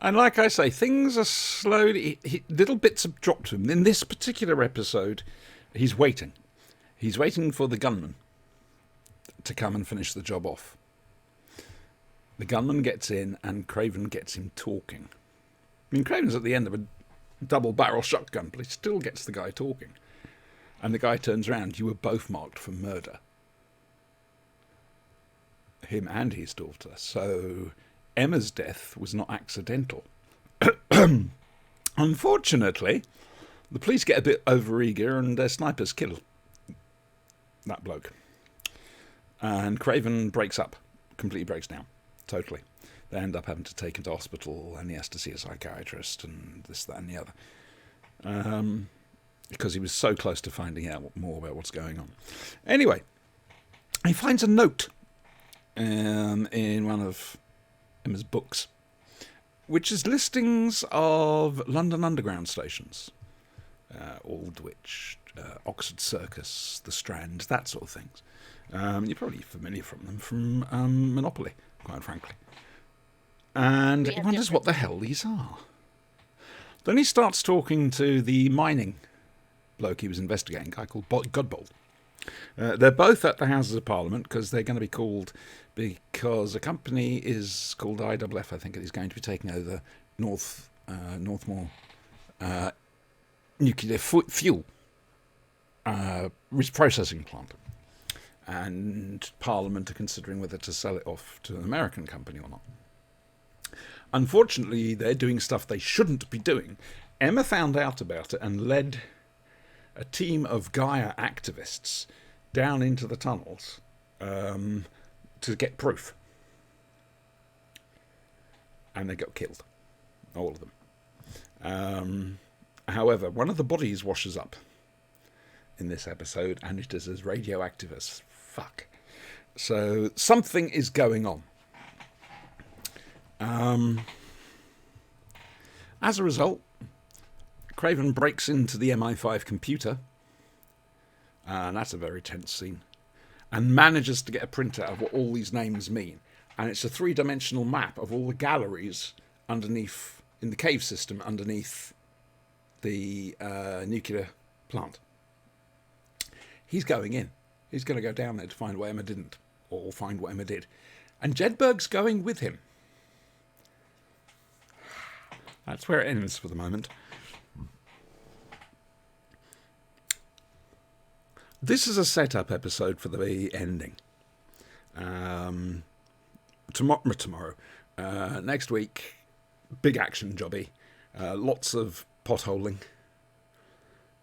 And like I say, things are slowly... little bits have dropped to him. In this particular episode, he's waiting. He's waiting for the gunman to come and finish the job off. The gunman gets in and Craven gets him talking. mean, Craven's at the end of a double-barrel shotgun, but he still gets the guy talking. And the guy turns around. You were both marked for murder. Him and his daughter. So Emma's death was not accidental. Unfortunately, the police get a bit overeager and their snipers kill that bloke. And Craven breaks up, completely breaks down, totally. They end up having to take him to hospital and he has to see a psychiatrist and this, that and the other. Because he was so close to finding out more about what's going on. Anyway, he finds a note in one of Emma's books, which is listings of London Underground stations. Aldwych, Oxford Circus, The Strand, that sort of things. You're probably familiar from them from Monopoly, quite frankly. And he wonders what the hell these are. Then he starts talking to the mining bloke he was investigating, a guy called Godbold. They're both at the Houses of Parliament because they're going to be called, because a company is called IWF, I think it is going to be taking over Northmoor nuclear fuel processing plant. And Parliament are considering whether to sell it off to an American company or not. Unfortunately, they're doing stuff they shouldn't be doing. Emma found out about it and led a team of Gaia activists down into the tunnels to get proof. And they got killed. All of them. However, one of the bodies washes up in this episode, and it is as radioactive as fuck. So something is going on. As a result, Craven breaks into the MI5 computer, and that's a very tense scene, and manages to get a printout of what all these names mean. And it's a three-dimensional map of all the galleries underneath, in the cave system underneath the nuclear plant. He's going in. He's going to go down there to find what Emma didn't, or find what Emma did. And Jedburgh's going with him. That's where it ends for the moment. This is a setup episode for the ending. Tomorrow. Next week, big action jobby. Lots of potholing.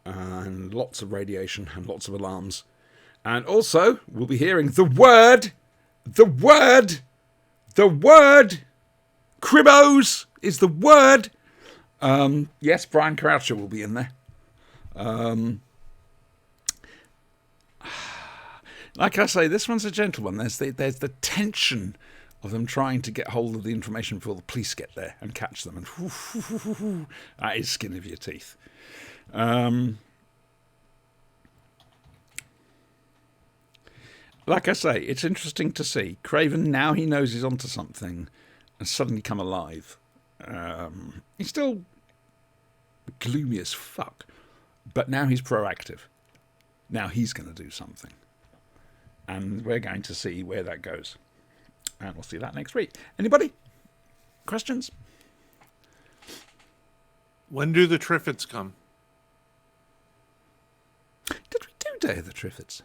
And lots of radiation and lots of alarms. And also, we'll be hearing the word, Cribbos is the word. Yes, Brian Croucher will be in there. Like I say, this one's a gentle one. There's the tension of them trying to get hold of the information before the police get there and catch them. And that is skin of your teeth. Like I say, it's interesting to see. Craven, now he knows he's onto something, and suddenly come alive. He's still gloomy as fuck, but now he's proactive. Now he's going to do something. And we're going to see where that goes. And we'll see that next week. Anybody? Questions? When do the Triffids come? Did we do Day of the Triffids?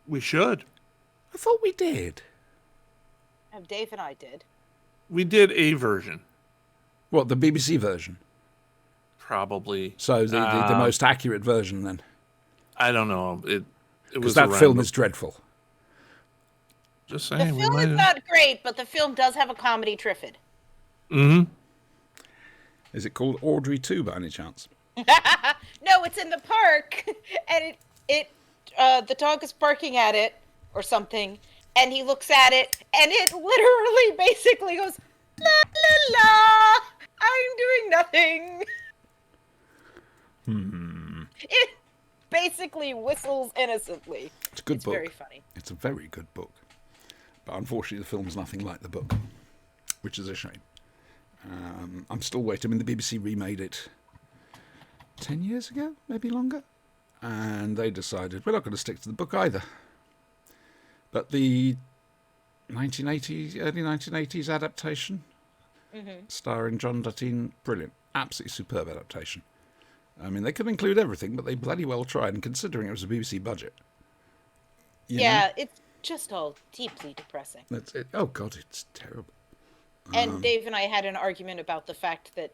We should. I thought we did. Dave and I did. We did a version. What, the BBC version? Probably. So the most accurate version then? I don't know. It was that film is dreadful. Just saying. The film is not great, but the film does have a comedy Triffid. Mm-hmm. Is it called Audrey 2 by any chance? No, it's in the park, and the dog is barking at it or something, and he looks at it, and it literally basically goes, la la la, I'm doing nothing. It basically whistles innocently. It's a good book. It's very funny. It's a very good book. But unfortunately, the film's nothing like the book, which is a shame. I'm still waiting. I mean, the BBC remade it 10 years ago, maybe longer. And they decided, we're not going to stick to the book either. But the early 1980s adaptation starring John Dutton. Brilliant. Absolutely superb adaptation. I mean, they could include everything, but they bloody well tried, and considering it was a BBC budget. It's just all deeply depressing. Oh, God, it's terrible. And Dave and I had an argument about the fact that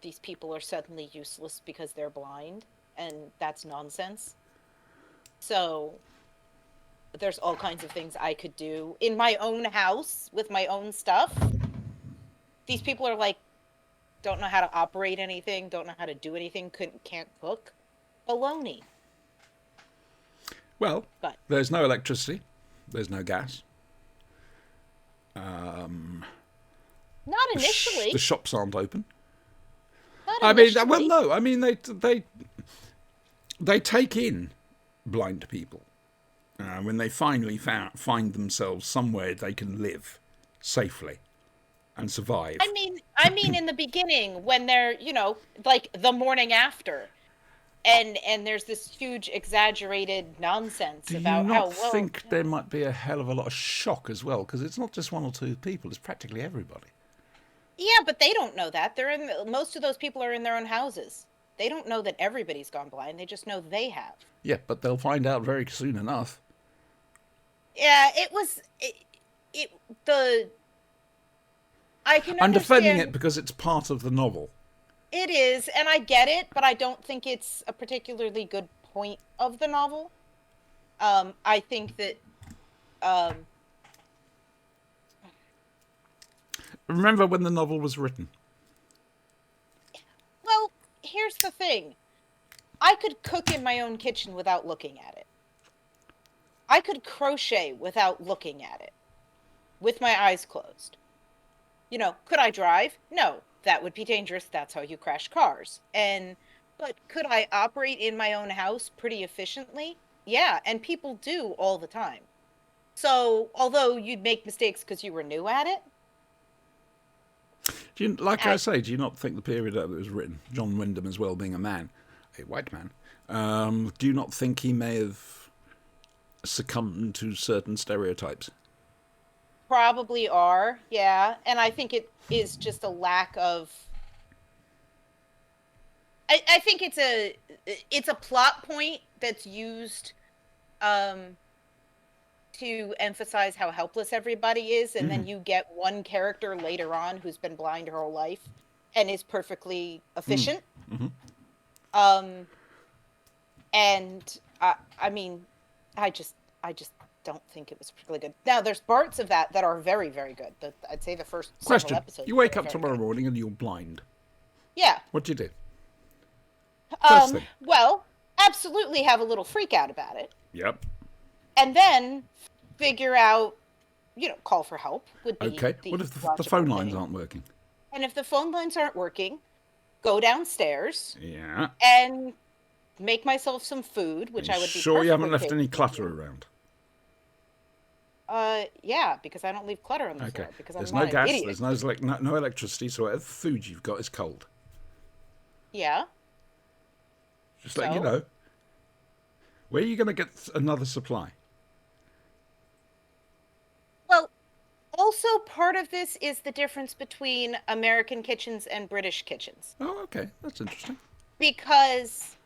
these people are suddenly useless because they're blind, and that's nonsense. So there's all kinds of things I could do in my own house with my own stuff. These people are like, don't know how to operate anything, don't know how to do anything, can't cook. Baloney. Well, there's no electricity. There's no gas. Not initially. The shops aren't open. Not initially. Well, no. I mean, they take in blind people when they finally find themselves somewhere they can live safely and survive. I mean, in the beginning when they're, like the morning after, and there's this huge exaggerated nonsense about how. Do you not think there might be a hell of a lot of shock as well? Because it's not just one or two people; it's practically everybody. Yeah, but they don't know that. Most of those people are in their own houses. They don't know that everybody's gone blind. They just know they have. Yeah, but they'll find out very soon enough. Yeah, I can understand. I'm defending it because it's part of the novel. It is, and I get it, but I don't think it's a particularly good point of the novel. I think that. Remember when the novel was written? Well, here's the thing. I could cook in my own kitchen without looking at it. I could crochet without looking at it. With my eyes closed. Could I drive? No. That would be dangerous. That's how you crash cars. But could I operate in my own house pretty efficiently? Yeah, and people do all the time. So, although you'd make mistakes because you were new at it. I say, do you not think the period that it was written, John Wyndham as well being a man, a white man, do you not think he may have succumbed to certain stereotypes? Probably are, yeah. And I think it is just a lack of... I think it's a plot point that's used to emphasize how helpless everybody is, and then you get one character later on who's been blind her whole life and is perfectly efficient. And I just don't think it was particularly good. Now, there's parts of that are very, very good. I'd say the first several episodes. You wake up tomorrow morning and you're blind. Yeah. What do you do? Well, absolutely have a little freak out about it. Yep. And then figure out, call for help would be okay. What if the phone lines aren't working? And if the phone lines aren't working, go downstairs. Yeah. And make myself some food, which I would be sure you haven't left any clutter around? Yeah, because I don't leave clutter on the floor. Because there's I'm no not gas, an idiot. there's no electricity, so whatever food you've got is cold. Yeah. Just let you know. Where are you going to get another supply? Well, also part of this is the difference between American kitchens and British kitchens. Oh, okay. That's interesting. Because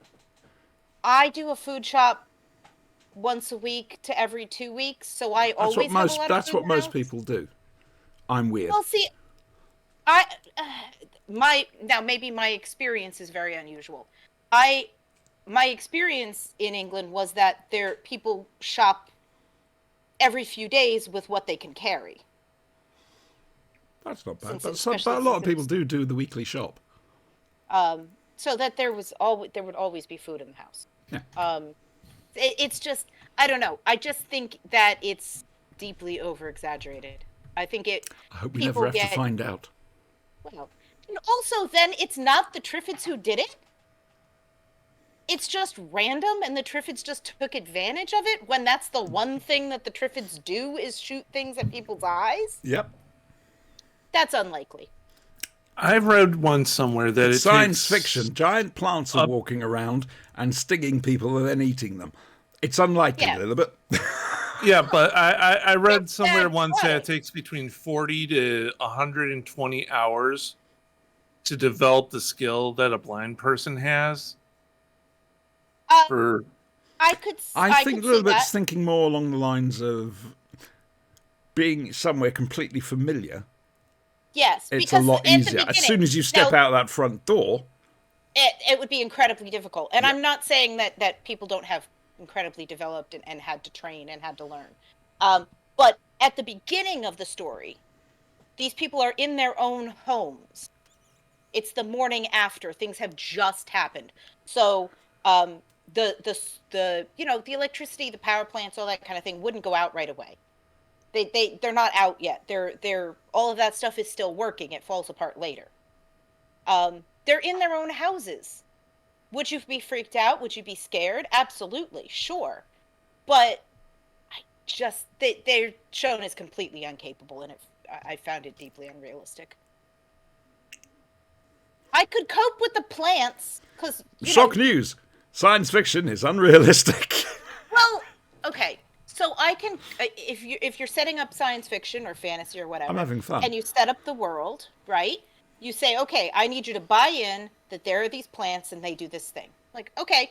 I do a food shop once a week to every 2 weeks, so I always have a lot of food. That's what most people do. I'm weird. Well, see, now maybe my experience is very unusual. My experience in England was that people shop every few days with what they can carry. That's not bad. But a lot of people do the weekly shop. So that there would always be food in the house. Yeah. It's just, I don't know. I just think that it's deeply over-exaggerated. I hope we never have to find out. Well, and also then it's not the Triffids who did it. It's just random, and the Triffids just took advantage of it when that's the one thing that the Triffids do is shoot things at people's eyes? Yep. That's unlikely. I've read one somewhere that it's science fiction. Giant plants are walking around and stinging people and then eating them. It's unlikely, Elizabeth. Yeah, but I read somewhere once that it takes between 40 to 120 hours to develop the skill that a blind person has. I think Lilibet's thinking more along the lines of being somewhere completely familiar. Yes, it's a lot easier. As soon as you step out that front door, it would be incredibly difficult. And I'm not saying that people don't have incredibly developed and had to train and had to learn. But at the beginning of the story, these people are in their own homes. It's the morning after. Things have just happened. So the electricity, the power plants, all that kind of thing wouldn't go out right away. They're not out yet. They're all of that stuff is still working. It falls apart later. They're in their own houses. Would you be freaked out? Would you be scared? Absolutely, sure. But they're shown as completely incapable, and I found it deeply unrealistic. I could cope with the plants because shock news: science fiction is unrealistic. Well, okay. So I can, if you're setting up science fiction or fantasy or whatever, I'm having fun, and you set up the world, right? You say, okay, I need you to buy in that there are these plants and they do this thing. Like, okay,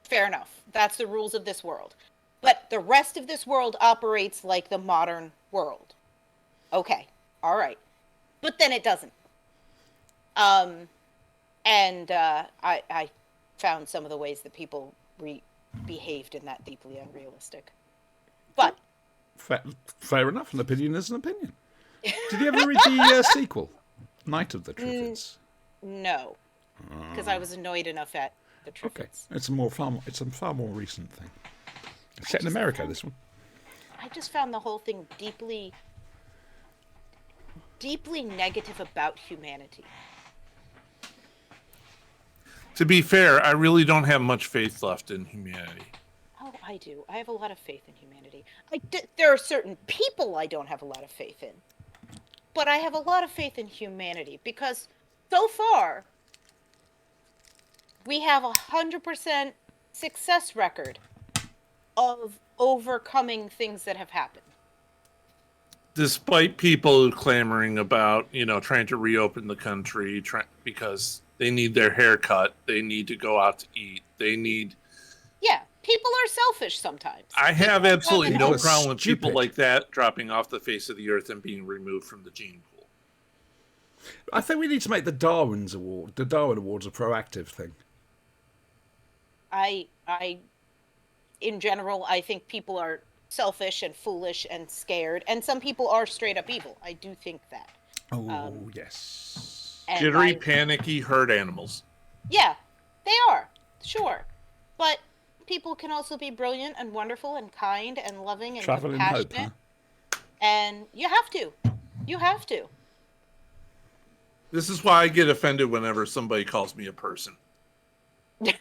fair enough. That's the rules of this world. But the rest of this world operates like the modern world. Okay, all right. But then it doesn't. And I found some of the ways that people behaved in that deeply unrealistic. But fair enough. An opinion is an opinion. Did you ever read the sequel, Night of the Triffids? No, because I was annoyed enough at the Triffids. Okay, it's a far more recent thing. It's set in America. This one. I just found the whole thing deeply negative about humanity. To be fair, I really don't have much faith left in humanity. Oh, I do. I have a lot of faith in humanity. There are certain people I don't have a lot of faith in. But I have a lot of faith in humanity because so far we have 100% success record of overcoming things that have happened. Despite people clamoring about, trying to reopen the country because they need their hair cut, they need to go out to eat, they need... Yeah, people are selfish sometimes. I have absolutely no problem with people like that dropping off the face of the earth and being removed from the gene pool. I think we need to make the Darwin Awards a proactive thing. In general, I think people are selfish and foolish and scared, and some people are straight up evil. I do think that. Oh, yes. Jittery, panicky herd animals. Yeah, they are. Sure. But people can also be brilliant and wonderful and kind and loving and compassionate. Hope, huh? And you have to. You have to. This is why I get offended whenever somebody calls me a person. What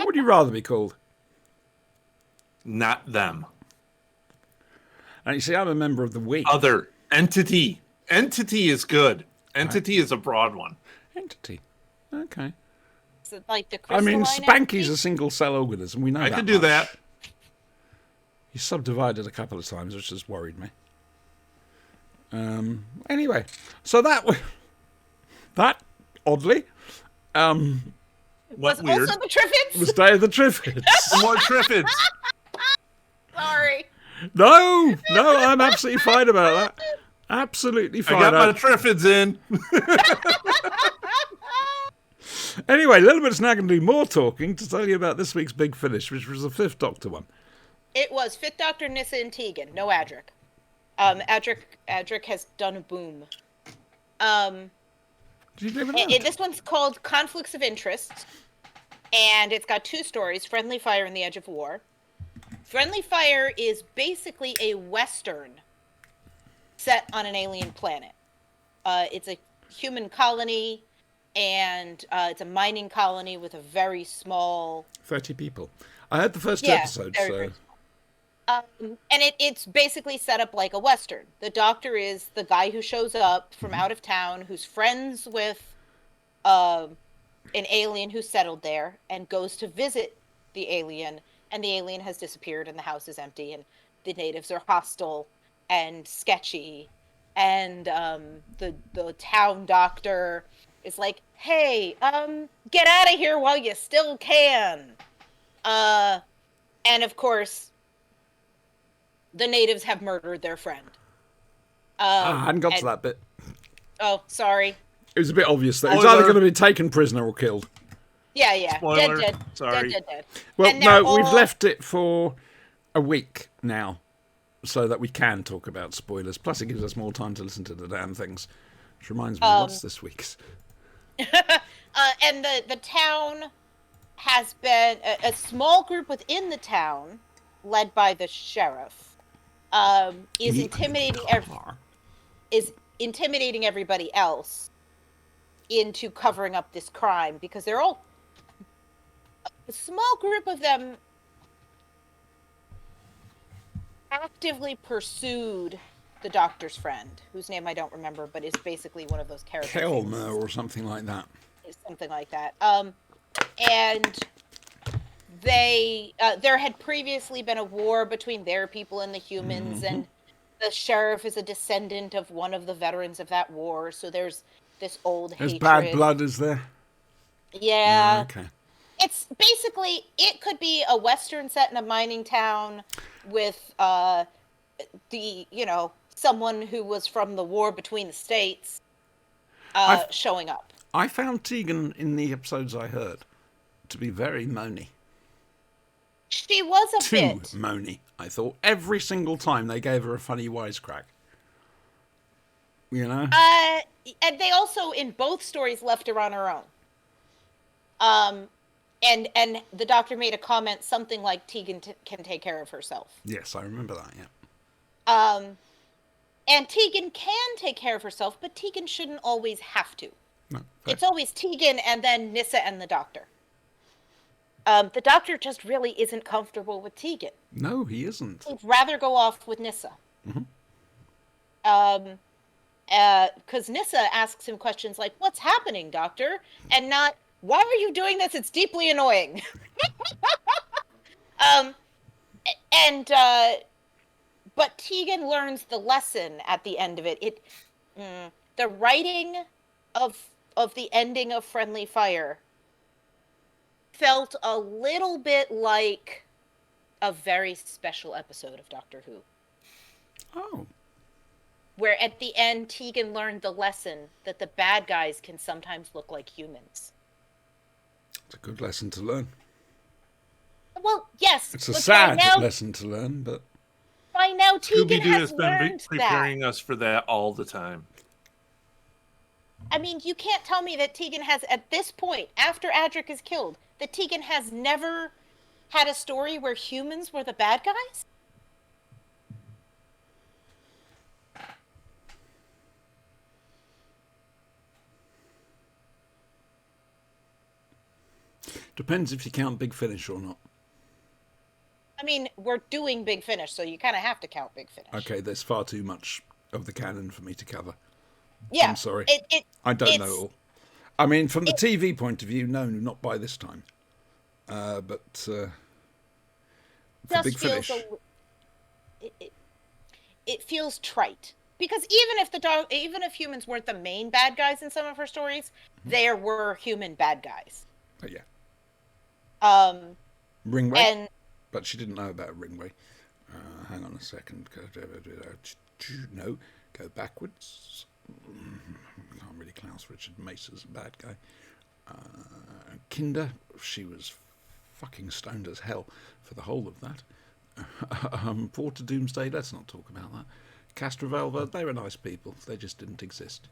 would you rather be called? Not them. And you see, I'm a member of the we. Other. Entity. Entity is good. Entity is a broad one. Entity. Okay. Is it like the Spanky's a single-cell organism. We know that. I could do that. He's subdivided a couple of times, which has worried me. Anyway, so that oddly, was weird. Also the Triffids? Was Day of the Triffids. More Triffids. Sorry. No, I'm absolutely fine about that. Absolutely fine. I got my Triffids in. Anyway, Lilibet's now going to do more talking to tell you about this week's big finish, which was the Fifth Doctor one. It was Fifth Doctor, Nyssa, and Tegan. No Adric. Adric has done a boom. This one's called Conflicts of Interest, and it's got 2 stories, Friendly Fire and The Edge of War. Friendly Fire is basically a Western set on an alien planet. It's a human colony, and it's a mining colony with a very small... 30 people. I had the first 2 episodes, so... and it's basically set up like a Western. The Doctor is the guy who shows up from out of town, who's friends with an alien who settled there, and goes to visit the alien, and the alien has disappeared, and the house is empty, and the natives are hostile and sketchy, and the town doctor is like, hey, get out of here while you still can. And of course, the natives have murdered their friend. I hadn't got to that bit. Oh, sorry. It was a bit obvious that he was either going to be taken prisoner or killed. Yeah. Spoiler. Dead. Sorry. Dead. Well, no, we've left it for a week now, so that we can talk about spoilers. Plus, it gives us more time to listen to the damn things. Which reminds me, what's this week's? And the town has been a small group within the town, led by the sheriff, is intimidating everybody else into covering up this crime, because they're all a small group of them actively pursued the doctor's friend, whose name I don't remember, but is basically one of those characters. Kelmer or something like that. Something like that. And they there had previously been a war between their people and the humans, and the sheriff is a descendant of one of the veterans of that war, so there's this old hatred. There's bad blood, is there? Yeah. Okay. It's basically, it could be a western set in a mining town with someone who was from the war between the states showing up. I found Tegan in the episodes I heard to be very moany. She was a bit Too moany, I thought. Every single time they gave her a funny wisecrack. You know? And they also, in both stories, left her on her own. And the doctor made a comment, something like Tegan can take care of herself. Yes, I remember that, yeah. And Tegan can take care of herself, but Tegan shouldn't always have to. No, it's always Tegan and then Nyssa and the doctor. The doctor just really isn't comfortable with Tegan. No, he isn't. He'd rather go off with Nyssa. Because Nyssa asks him questions like, what's happening, doctor? And not, why are you doing this? It's deeply annoying. But Tegan learns the lesson at the end of it. The writing of the ending of Friendly Fire felt a little bit like a very special episode of Doctor Who. Oh. Where at the end, Tegan learned the lesson that the bad guys can sometimes look like humans. It's a good lesson to learn. Well, yes. It's a sad lesson to learn, but... By now, Tegan has been learned preparing us for that all the time. I mean, you can't tell me that Tegan has, at this point, after Adric is killed, that Tegan has never had a story where humans were the bad guys? Depends if you count Big Finish or not. I mean, we're doing Big Finish, so you kind of have to count Big Finish. Okay, there's far too much of the canon for me to cover. Yeah. I'm sorry. I don't know all. I mean, from the TV point of view, no, not by this time. But for Big Finish... It feels trite. Because even if humans weren't the main bad guys in some of her stories, there were human bad guys. Oh, yeah. Ringway? And... But she didn't know about Ringway. Hang on a second. No, go backwards. Can't really class Richard Mace as a bad guy. Kinder, she was fucking stoned as hell for the whole of that. Porter Doomsday, let's not talk about that. Castrovalva, they were nice people. They just didn't exist.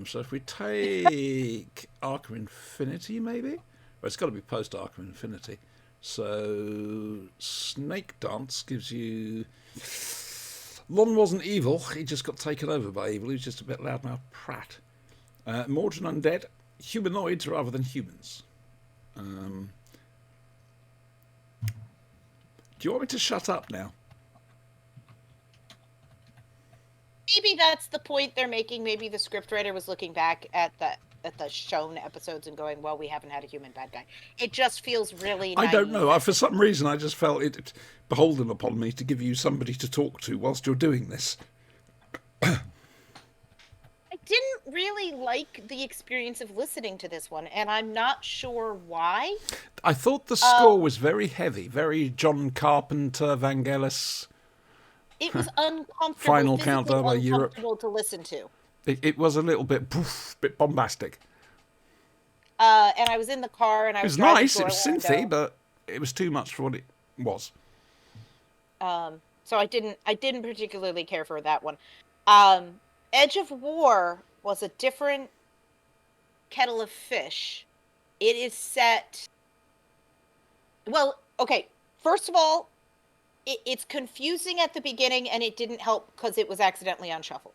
So if we take Arkham Infinity, maybe? Well, it's got to be post-Arkham Infinity. So Snake Dance gives you... Lon wasn't evil. He just got taken over by evil. He was just a bit loudmouth prat. Mordrin Undead, humanoids rather than humans. Do you want me to shut up now? Maybe that's the point they're making. Maybe the scriptwriter was looking back at at the shown episodes and going, well, we haven't had a human bad guy. It just feels really I don't know. For some reason, I just felt it beholden upon me to give you somebody to talk to whilst you're doing this. I didn't really like the experience of listening to this one, and I'm not sure why. I thought the score was very heavy, very John Carpenter, Vangelis. It was uncomfortable. Final Countdown by Europe. Uncomfortable to listen to. It was a little bit bombastic. And I was in the car, and I was nice. It was synthy, but it was too much for what it was. So I didn't particularly care for that one. Edge of War was a different kettle of fish. It is set. Well, okay. First of all, it's confusing at the beginning, and it didn't help because it was accidentally on shuffle.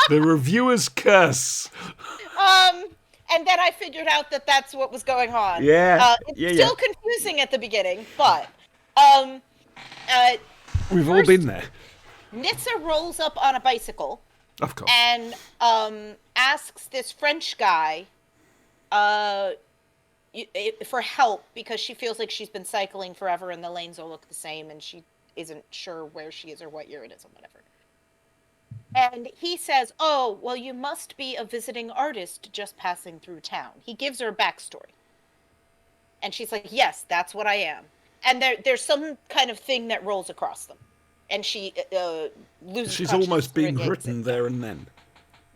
The reviewer's curse. And then I figured out that that's what was going on. Yeah. It's still confusing at the beginning, but we've all been there. Nitsa rolls up on a bicycle. Of course. And asks this French guy for help because she feels like she's been cycling forever and the lanes all look the same and she isn't sure where she is or what year it is or whatever. And he says, oh, well, you must be a visiting artist just passing through town. He gives her a backstory. And she's like, yes, that's what I am. And there's some kind of thing that rolls across them. And she loses She's almost being written there and then.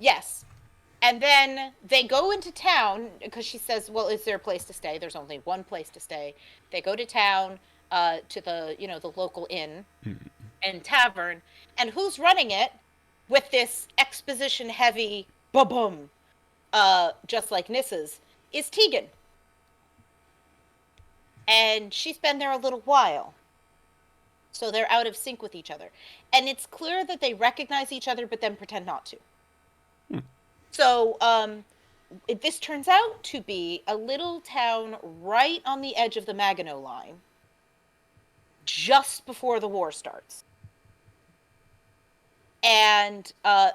Yes. And then they go into town because she says, well, is there a place to stay? There's only one place to stay. They go to town to the local inn and tavern. And who's running it with this exposition heavy boom, just like Nissa's, is Tegan. And she's been there a little while. So they're out of sync with each other. And it's clear that they recognize each other, but then pretend not to. So this turns out to be a little town right on the edge of the Maginot Line, just before the war starts. And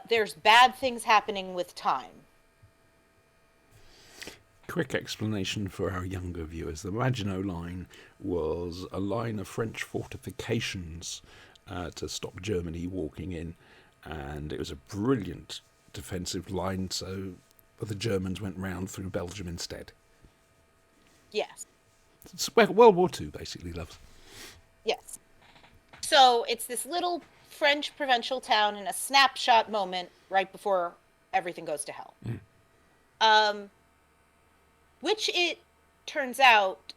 there's bad things happening with time. Quick explanation for our younger viewers. The Maginot Line was a line of French fortifications to stop Germany walking in. And it was a brilliant defensive line, so the Germans went round through Belgium instead. Yes. It's World War II, basically, loves. Yes. So it's this little French provincial town in a snapshot moment right before everything goes to hell. Which it turns out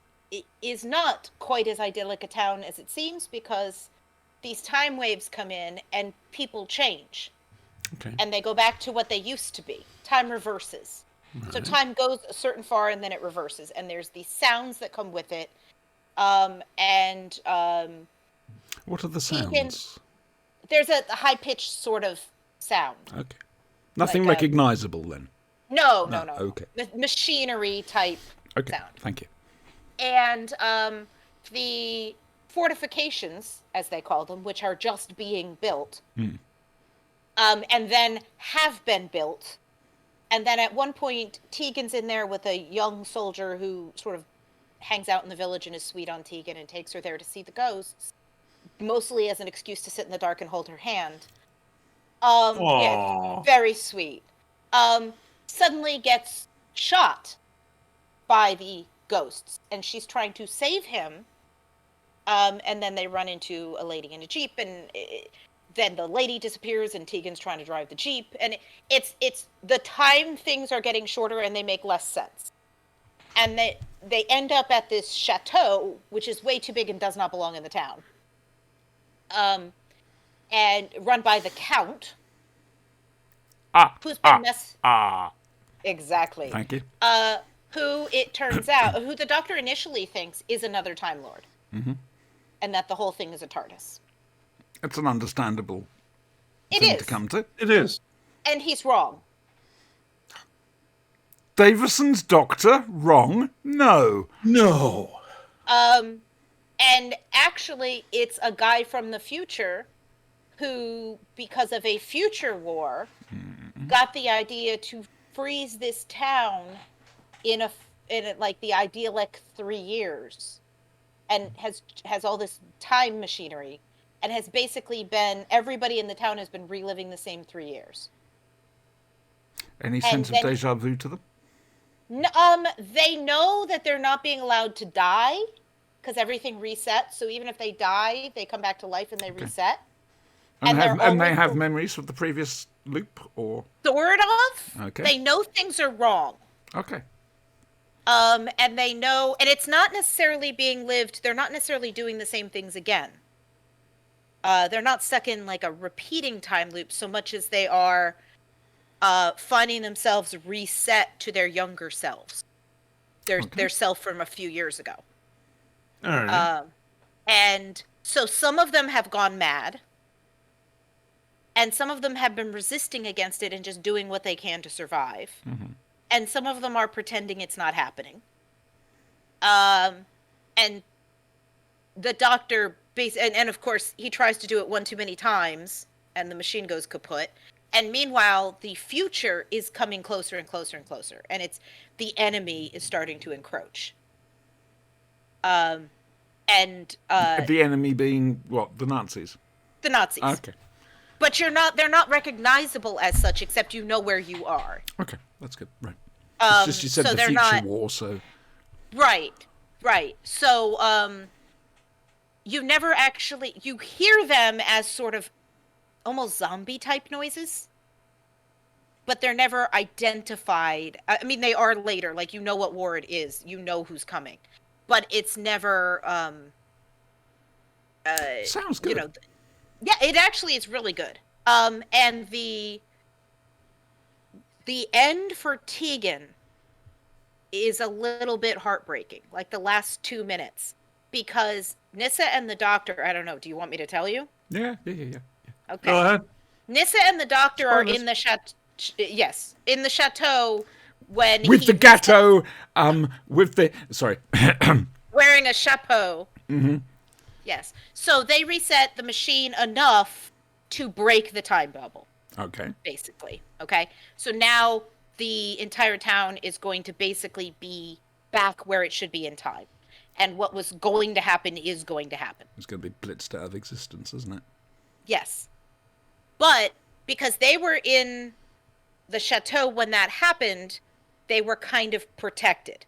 is not quite as idyllic a town as it seems because these time waves come in and people change. Okay. And they go back to what they used to be. Time reverses. Right. So time goes a certain far and then it reverses. And there's these sounds that come with it. What are the sounds? There's a high-pitched sort of sound. Okay. Nothing like recognizable then? No. Okay. Machinery type sound. Thank you. And the fortifications, as they call them, which are just being built, and then have been built. And then at one point, Tegan's in there with a young soldier who sort of hangs out in the village and is sweet on Tegan and takes her there to see the ghosts, mostly as an excuse to sit in the dark and hold her hand. Yeah, very sweet. Suddenly gets shot by the ghosts, and she's trying to save him. And then they run into a lady in a Jeep, and then the lady disappears, and Tegan's trying to drive the Jeep. And it's the time things are getting shorter, and they make less sense. And they end up at this chateau, which is way too big and does not belong in the town. And run by the Count. Who's been Exactly. Thank you. Who it turns out, who the Doctor initially thinks is another Time Lord. Mm-hmm. And that the whole thing is a TARDIS. It's an understandable thing to come to. It is. And he's wrong. Davison's Doctor wrong? No. And actually, it's a guy from the future who, because of a future war, got the idea to freeze this town in like the idyllic 3 years, and has all this time machinery, and has basically been, everybody in the town has been reliving the same 3 years. Any sense of deja vu to them? They know that they're not being allowed to die because everything resets. So even if they die, they come back to life and they reset. And they have memories of the previous loop, or sort of. Okay. They know things are wrong. Okay. And they know, and it's not necessarily being lived. They're not necessarily doing the same things again. They're not stuck in like a repeating time loop so much as they are finding themselves reset to their younger selves, their self from a few years ago. All right. And so some of them have gone mad, and some of them have been resisting against it and just doing what they can to survive. Mm-hmm. And some of them are pretending it's not happening. And the doctor, and of course, he tries to do it one too many times, and the machine goes kaput. And meanwhile, the future is coming closer and closer and closer, and the enemy is starting to encroach. The enemy being what? The Nazis. The Nazis. Okay. But they're not recognizable as such, except you know where you are. Okay, that's good. Right. It's just you said so the they're future not, war, so. Right. So, you never actually, you hear them as sort of almost zombie type noises, but they're never identified. I mean, they are later, like you know what war it is, you know who's coming, but it's never, sounds good. You know, yeah, it actually is really good. And the end for Tegan is a little bit heartbreaking, like the last 2 minutes, because Nyssa and the doctor, I don't know, do you want me to tell you? Yeah. Okay. Go ahead. Nyssa and the doctor are in the in the chateau when with the gateau, wearing a chapeau. Mm-hmm. Yes. So they reset the machine enough to break the time bubble. Okay. Basically. Okay. So now the entire town is going to basically be back where it should be in time. And what was going to happen is going to happen. It's going to be blitzed out of existence, isn't it? Yes. But because they were in the chateau when that happened, they were kind of protected.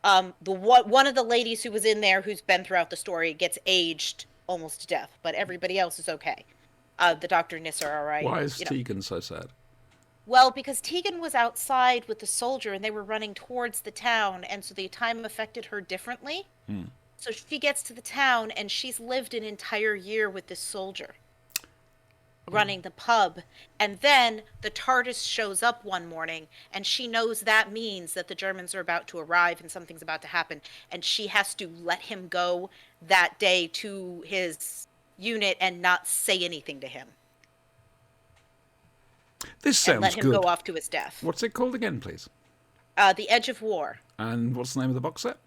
One of the ladies who was in there, who's been throughout the story, gets aged almost to death, but everybody else is okay. The Dr. and Nyssa are all right. Why is Tegan so sad? Well, because Tegan was outside with the soldier, and they were running towards the town, and so the time affected her differently. So she gets to the town, and she's lived an entire year with this soldier, running the pub. And then the TARDIS shows up one morning, and she knows that means that the Germans are about to arrive and something's about to happen, and she has to let him go that day to his unit and not say anything to him. This sounds and let him good. go off to his death. What's it called again, please? The Edge of War. And what's the name of the box set?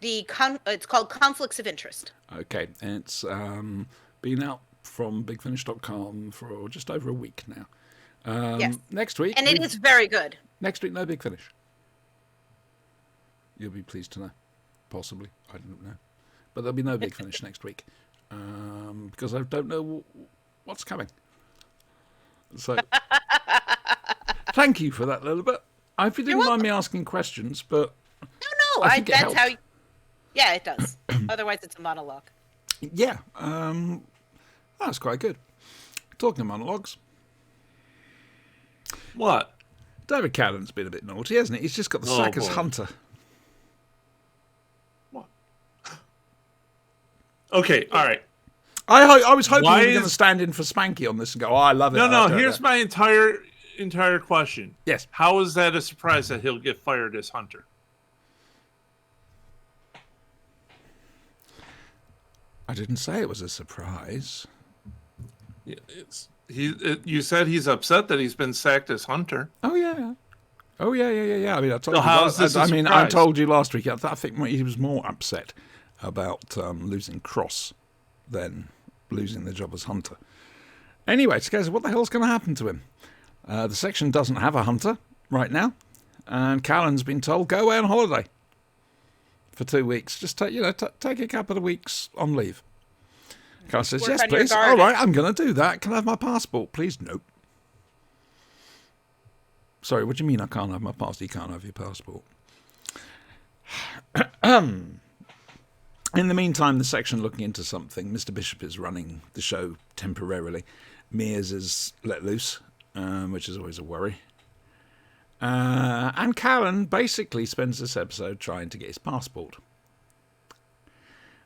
It's called Conflicts of Interest. Okay, and it's been out from BigFinish.com for just over a week now. Yes. Next week, and it is very good. Next week, no Big Finish. You'll be pleased to know, possibly. I don't know, but there'll be no Big Finish next week because I don't know what's coming. So, thank you for that little bit. I hope you didn't mind me asking questions, but no, I think it that's helped. how. Yeah, it does. Otherwise, it's a monologue. Yeah, that's quite good. Talking of monologues, what? David Callan's been a bit naughty, hasn't he? He's just got the sack as Hunter. What? Okay, all right. I was hoping you were going to stand in for Spanky on this and go, oh, I love it. No, here's my entire question. Yes. How is that a surprise that he'll get fired as Hunter? I didn't say it was a surprise. You said he's upset that he's been sacked as Hunter. Oh yeah. I mean, I told so you. I told you last week. I think he was more upset about losing Cross than losing the job as Hunter. Anyway, Skaz, what the hell's going to happen to him? The section doesn't have a hunter right now, and Callan's been told go away on holiday for 2 weeks. Just take a couple of weeks on leave. Callan says, yes, please. All right, I'm going to do that. Can I have my passport, please? Nope. Sorry, what do you mean I can't have my passport? You can't have your passport. In the meantime, the section looking into something. Mr. Bishop is running the show temporarily. Mears is let loose, which is always a worry. And Callan basically spends this episode trying to get his passport.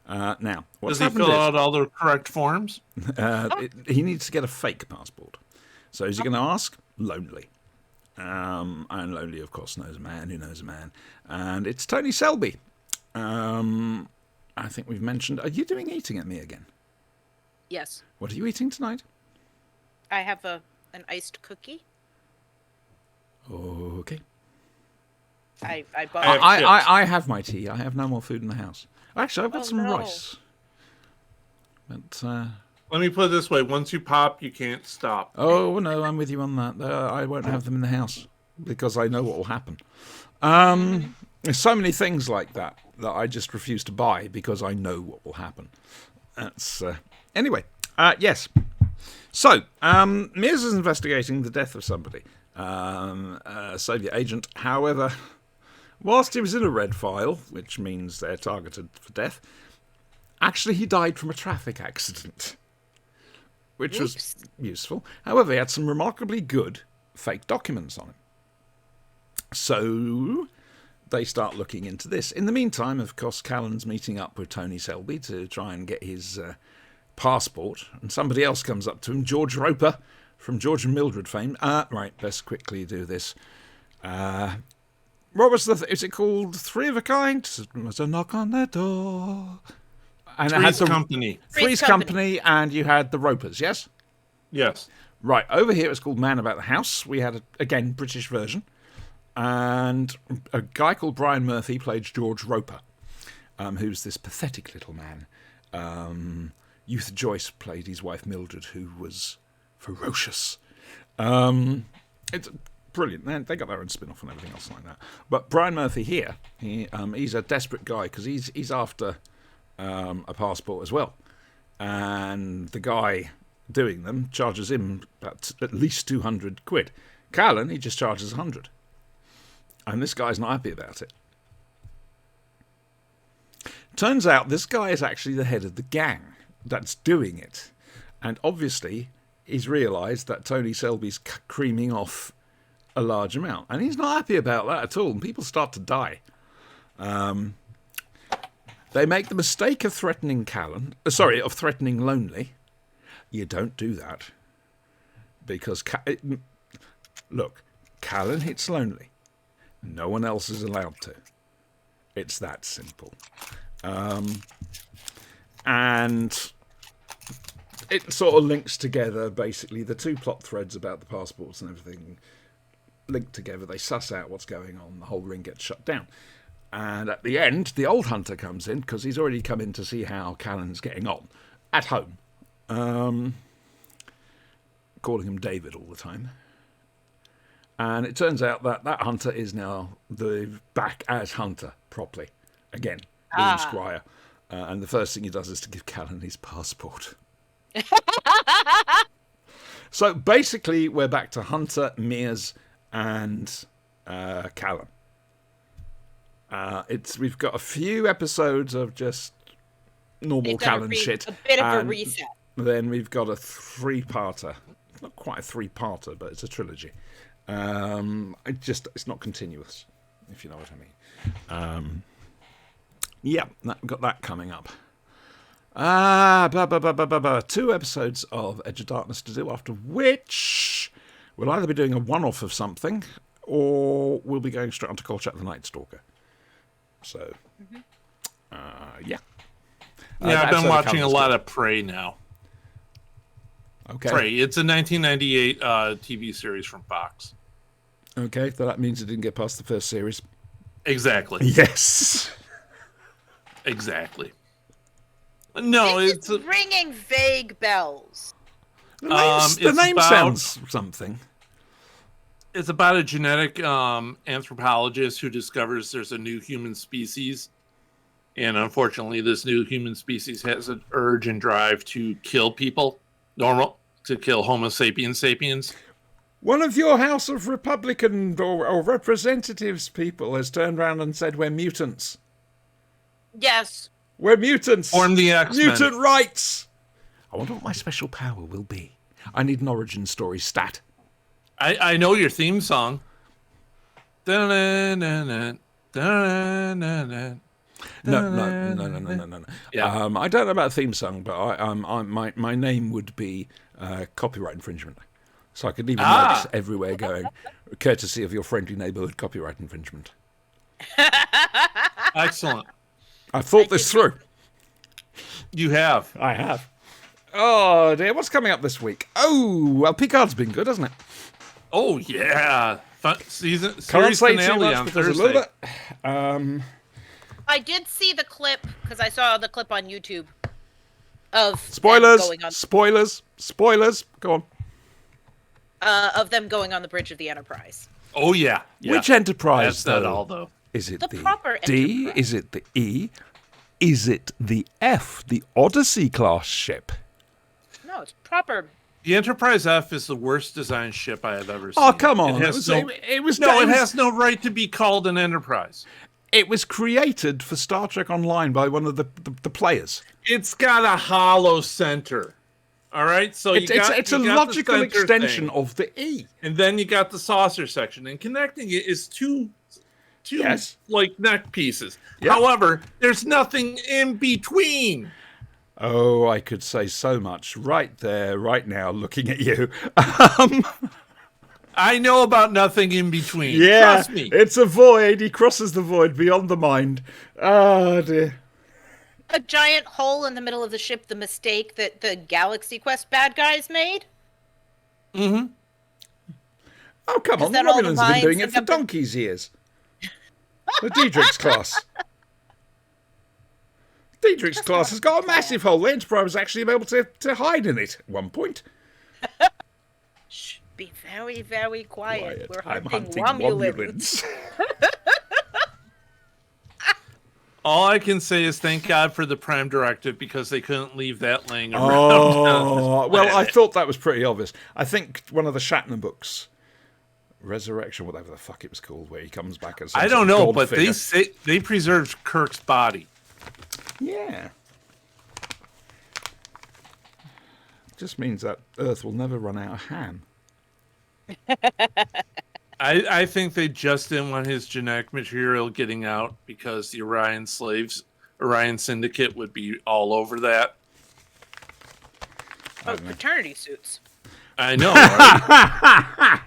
Now, what's does he fill out all the correct forms? He needs to get a fake passport. So is he going to ask? Lonely. And Lonely, of course, knows a man who knows a man. And it's Tony Selby. I think we've mentioned... Are you doing eating at me again? Yes. What are you eating tonight? I have an iced cookie. Okay. I have my tea. I have no more food in the house. Actually, I've got some rice. But let me put it this way: once you pop, you can't stop. Oh no, I'm with you on that. I won't have them in the house because I know what will happen. There's so many things like that I just refuse to buy because I know what will happen. That's anyway. Yes. So Mears is investigating the death of somebody, a Soviet agent. However, whilst he was in a red file, which means they're targeted for death, actually he died from a traffic accident, which was useful. However, he had some remarkably good fake documents on him. So they start looking into this. In the meantime, of course, Callan's meeting up with Tony Selby to try and get his passport, and somebody else comes up to him, George Roper, from George and Mildred fame. Right, best quickly do this. What was is it called Three of a Kind? Was a knock on the door. And Three's Company. Three's Company, and you had the Ropers, yes? Yes. Right, over here it's called Man About the House. We had, again, British version. And a guy called Brian Murphy played George Roper, who's this pathetic little man. Youth Joyce played his wife Mildred, who was ferocious. It's brilliant. They got their own spin-off and everything else like that. But Brian Murphy here, he's a desperate guy because he's after a passport as well. And the guy doing them charges him at least 200 quid. Callan, he just charges 100. And this guy's not happy about it. Turns out this guy is actually the head of the gang that's doing it. And obviously, he's realised that Tony Selby's creaming off a large amount. And he's not happy about that at all. And people start to die. They make the mistake of threatening of threatening Lonely. You don't do that. Because, look, Callan hits Lonely. No one else is allowed to. It's that simple. And it sort of links together, basically, the two plot threads about the passports and everything linked together. They suss out what's going on. The whole ring gets shut down. And at the end, the old hunter comes in, because he's already come in to see how Callan's getting on at home. Calling him David all the time. And it turns out that that hunter is now back as hunter properly. Again, William Squire. And the first thing he does is to give Callan his passport. So basically, we're back to Hunter, Mears, and Callan. We've got a few episodes of just normal Callan shit. A bit of a reset. Then we've got a three-parter. Not quite a three-parter, but it's a trilogy. It's not continuous, if you know what I mean. Yeah, got that coming up. 2 episodes of Edge of Darkness to do, after which we'll either be doing a one-off of something, or we'll be going straight on to Kolchak the Night Stalker. So, yeah. Yeah, I've been watching a lot of Prey now. Okay. Prey. It's a 1998 TV series from Fox. Okay, so that means it didn't get past the first series. Exactly. Yes. Exactly. No, it's ringing vague bells. The name sounds something. It's about a genetic anthropologist who discovers there's a new human species. And unfortunately, this new human species has an urge and drive to kill people, to kill Homo sapiens sapiens. One of your House of Republican or Representatives people has turned around and said we're mutants. Yes. We're mutants. Form the X-Men. Mutant rights. I wonder what my special power will be. I need an origin story stat. I know your theme song. No. Yeah. I don't know about a theme song, but my name would be copyright infringement. So I could leave a notice everywhere going, courtesy of your friendly neighborhood copyright infringement. Excellent. I thought this through. You have. I have. Oh dear, what's coming up this week? Oh, well, Picard's been good, hasn't it? Oh yeah, series Can't say finale too much on because Thursday. a little bit. I did see the clip because I saw the clip on YouTube of Spoilers. them going on, Spoilers. Go on. of them going on the bridge of the Enterprise. Oh yeah. Which Enterprise? That's not all though. Is it The the proper D? Enterprise. Is it the E? Is it the F? The Odyssey class ship? No, it's proper. The Enterprise F is the worst designed ship I have ever seen. Oh, come on. It has no right to be called an Enterprise. It was created for Star Trek Online by one of the players. It's got a hollow center. All right, so It's a logical extension of the E. and then you got the saucer section, and connecting it is two Yes. like neck pieces. Yeah. However, there's nothing in between. Oh, I could say so much right there, right now, looking at you. I know about nothing in between. Yeah, Trust me. it's a void. He crosses the void beyond the mind. Oh, dear. A giant hole in the middle of the ship, the mistake that the Galaxy Quest bad guys made. Oh, come on. The that all the Romulans have been doing lines it for donkey's years. The Diedrich's class. Diedrich's class has got a massive hole. The Enterprise was actually able to hide in it at one point. Shh, be very, very quiet. We're I'm hunting hunting Romulans. Romulans. All I can say is thank God for the Prime Directive because they couldn't leave that laying around. Oh, well, I thought that was pretty obvious. I think one of the Shatner books, Resurrection, whatever the fuck it was called, where he comes back as I don't know, but they say they preserved Kirk's body. Yeah. Just means that Earth will never run out of ham. I think they just didn't want his genetic material getting out because the Orion Syndicate would be all over that. Oh, paternity suits. I know, right?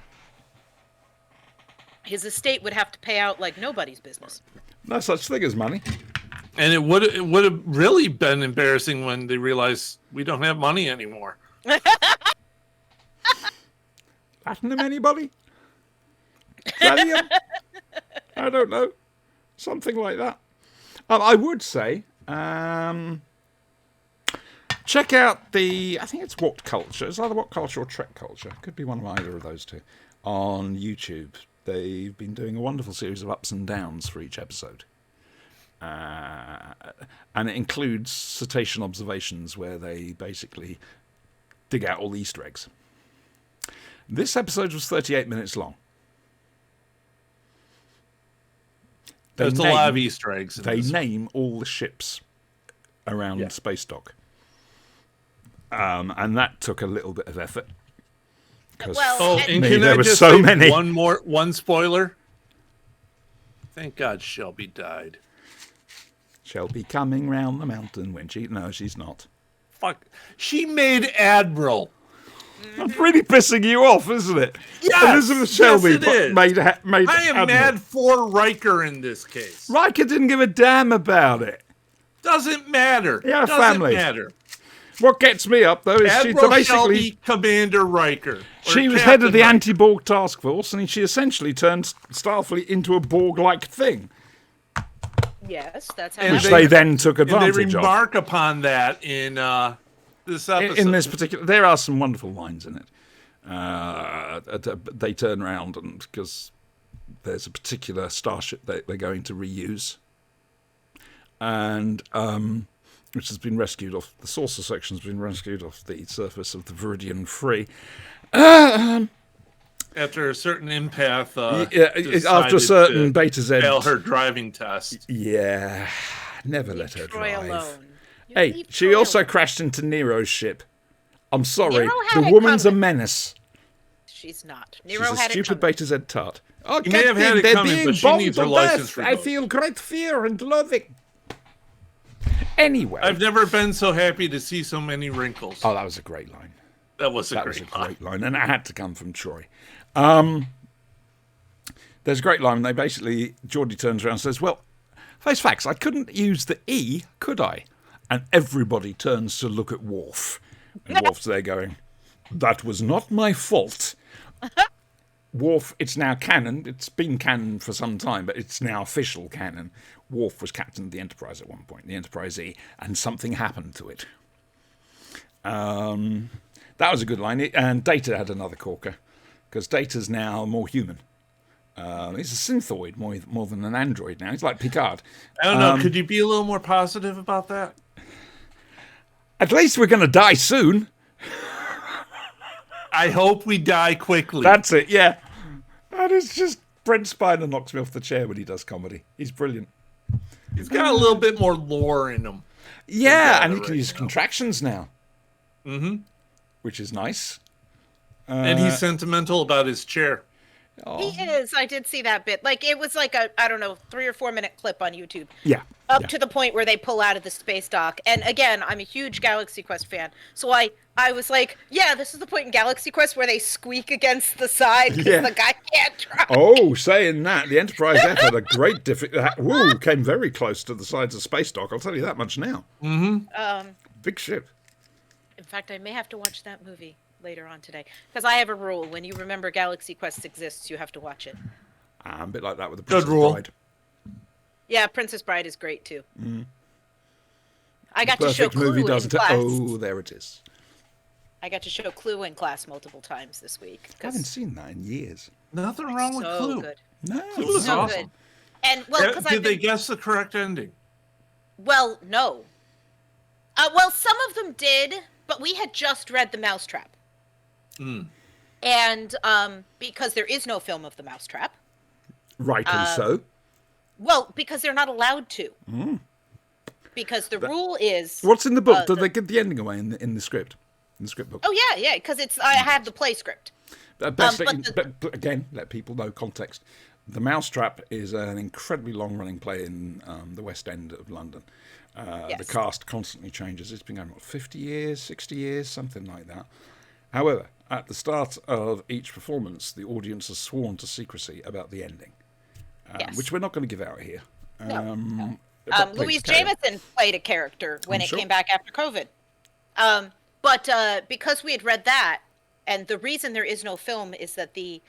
His estate would have to pay out like nobody's business. No such thing as money. And it would have really been embarrassing when they realized we don't have money anymore. Platinum, anybody? Gallium? I don't know. Something like that. I would say, check out I think it's What Culture. It's either What Culture or Trek Culture. Could be one of either of those two. On YouTube. They've been doing a wonderful series of ups and downs for each episode. And it includes cetacean observations where they basically dig out all the Easter eggs. This episode was 38 minutes long. There's a lot of Easter eggs. They name all the ships around Space Dock. And that took a little bit of effort. Because and can there I were just so say many. One spoiler. Thank God Shelby died. Shelby coming round the mountain when she's not. Fuck. She made Admiral. That's really pissing you off, isn't it? Yes, Elizabeth Shelby yes, it is. made I am Admiral. mad for Riker in this case. Riker didn't give a damn about it. Doesn't matter. He had a Doesn't family. matter. What gets me up, though, is Admiral Shelby, Commander Riker. She was head of the anti-Borg task force, and she essentially turned Starfleet into a Borg-like thing. Yes, that's how. Which they then took advantage they of. remark upon that in this episode. In this particular, there are some wonderful lines in it. they turn around and because there's a particular starship that they're going to reuse, and which has been rescued off the saucer section, has been rescued off the surface of the Viridian Free. After a certain empath, after a certain Beta Z fail her driving test. Yeah, never let her Troy drive. alone. Hey, she also crashed into Nero's ship. I'm sorry, Nero had the it woman's a coming. menace. She's not. She's Nero a had it stupid coming. Beta Z tart. Oh, You may have had it they're coming, being but she bombed needs to her license death. I revoked. feel great fear and loathing. Anyway. I've never been so happy to see so many wrinkles. Oh, that was a great line. That was a That great was a line. great line, and it had to come from Troy. There's a great line. They basically, Geordie turns around and says, well, face facts, I couldn't use the E, could I? And everybody turns to look at Worf. And Worf's there going, that was not my fault. Worf, it's now canon. It's been canon for some time, but it's now official canon. Worf was captain of the Enterprise at one point, the Enterprise E, and something happened to it. That was a good line. And Data had another corker, because Data's now more human. He's a synthoid more than an android now. He's like Picard. I don't know. Could you be a little more positive about that? At least we're going to die soon. I hope we die quickly. That's it, yeah. That is just... Brent Spiner knocks me off the chair when he does comedy. He's brilliant. He's got a little bit more lore in him. Yeah, and he can use contractions now. Mm-hmm. Which is nice. And he's sentimental about his chair. He is. I did see that bit. Like, it was like a, I don't know, 3 or 4 minute clip on YouTube. Yeah. Up to the point where they pull out of the space dock. And again, I'm a huge Galaxy Quest fan. So I was like, yeah, this is the point in Galaxy Quest where they squeak against the side because the guy can't drive. Oh, saying that, the Enterprise F had a great came very close to the sides of space dock. I'll tell you that much now. Mm-hmm. Big ship. In fact, I may have to watch that movie later on today. Because I have a rule. When you remember Galaxy Quest exists, you have to watch it. A bit like that with the Good Princess rule. Bride. Yeah, Princess Bride is great too. I got Perfect to show Clue movie, in doesn't it? class. Oh, there it is. I got to show Clue in class multiple times this week. I haven't seen that in years. Nothing wrong with So Clue. good. No. Clue was So awesome. good. And well, because Did they guess the correct ending? Well, no. Well, some of them did, but we had just read The Mousetrap. And because there is no film of The Mousetrap. Rightly so. Well, because they're not allowed to. Because the rule is. What's in the book? Did they give the ending away in the script? In the script book? Oh yeah, because I have the play script. But again, let people know context. The Mousetrap is an incredibly long-running play in the West End of London. The cast constantly changes. It's been going on 50 years, 60 years, something like that. However, at the start of each performance, the audience is sworn to secrecy about the ending, which we're not going to give out here. No. But Louise please, carry on. Jameson played a character when I'm it sure. came back after COVID. But because we had read that, and the reason there is no film is that the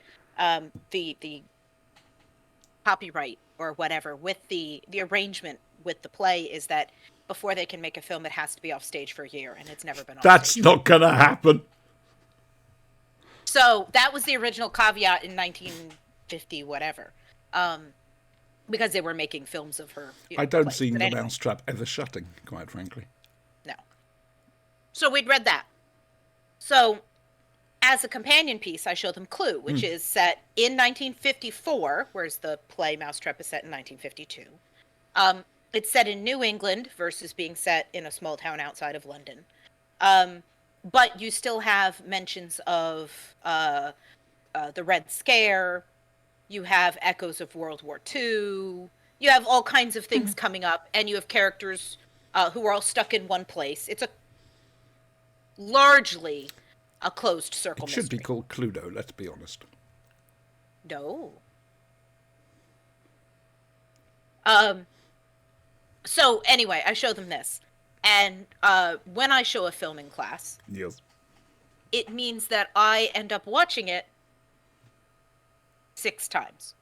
copyright or whatever with the arrangement with the play is that before they can make a film, it has to be off stage for a year, and it's never been off That's stage. not going to happen. So that was the original caveat in 1950, whatever. Because they were making films of her. I don't plays. see But the anyway. Mousetrap ever shutting, quite frankly. No. So we'd read that. So as a companion piece, I show them Clue, which is set in 1954, whereas the play Mousetrap is set in 1952. It's set in New England versus being set in a small town outside of London. But you still have mentions of the Red Scare. You have echoes of World War II. You have all kinds of things coming up, and you have characters who are all stuck in one place. It's largely a closed circle It should mystery. be called Cluedo, let's be honest. No. So anyway, I show them this. And when I show a film in class, Yes. it means that I end up watching it 6 times.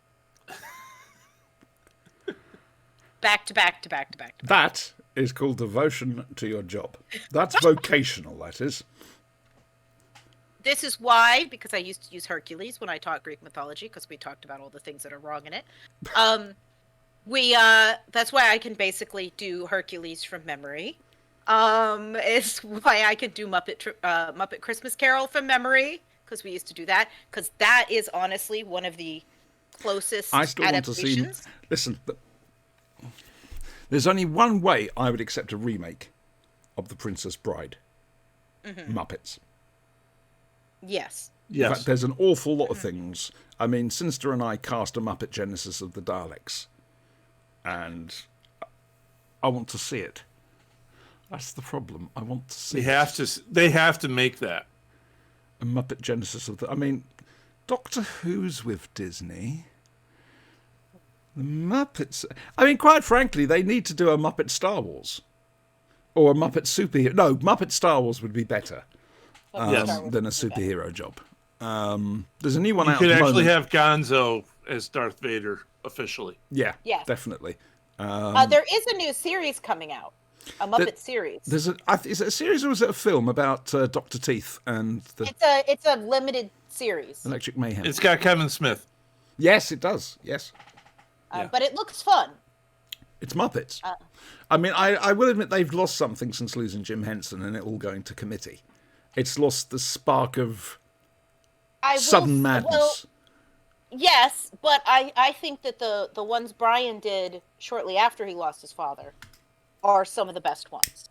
Back to back to back to back to back. That is called devotion to your job. That's vocational, that is. this is why, because I used to use Hercules when I taught Greek mythology, because we talked about all the things that are wrong in it. That's why I can basically do Hercules from memory. It's why I could do Muppet Christmas Carol from memory, because we used to do that, because that is honestly one of the closest I still adaptations. Want to see. Listen, there's only one way I would accept a remake of The Princess Bride. Muppets. Yes. In fact, there's an awful lot of things. I mean, Sinister and I cast a Muppet Genesis of the Daleks, and I want to see it. That's the problem. I want to see. They have to make that a Muppet Genesis of the. I mean, Doctor Who's with Disney. The Muppets. I mean, quite frankly, they need to do a Muppet Star Wars or a Muppet superhero. No, Muppet Star Wars would be better than a superhero job. There's a new one out. You could actually have Gonzo as Darth Vader officially. Yeah, definitely. There is a new series coming out. A Muppet series. Is it a series or is it a film about Dr. Teeth and the? It's a limited series. Electric Mayhem. It's got Kevin Smith. Yes, it does. Yes. But it looks fun. It's Muppets. I mean, I will admit they've lost something since losing Jim Henson and it all going to committee. It's lost the spark of sudden madness. Well, yes, but I think that the ones Brian did shortly after he lost his father are some of the best ones.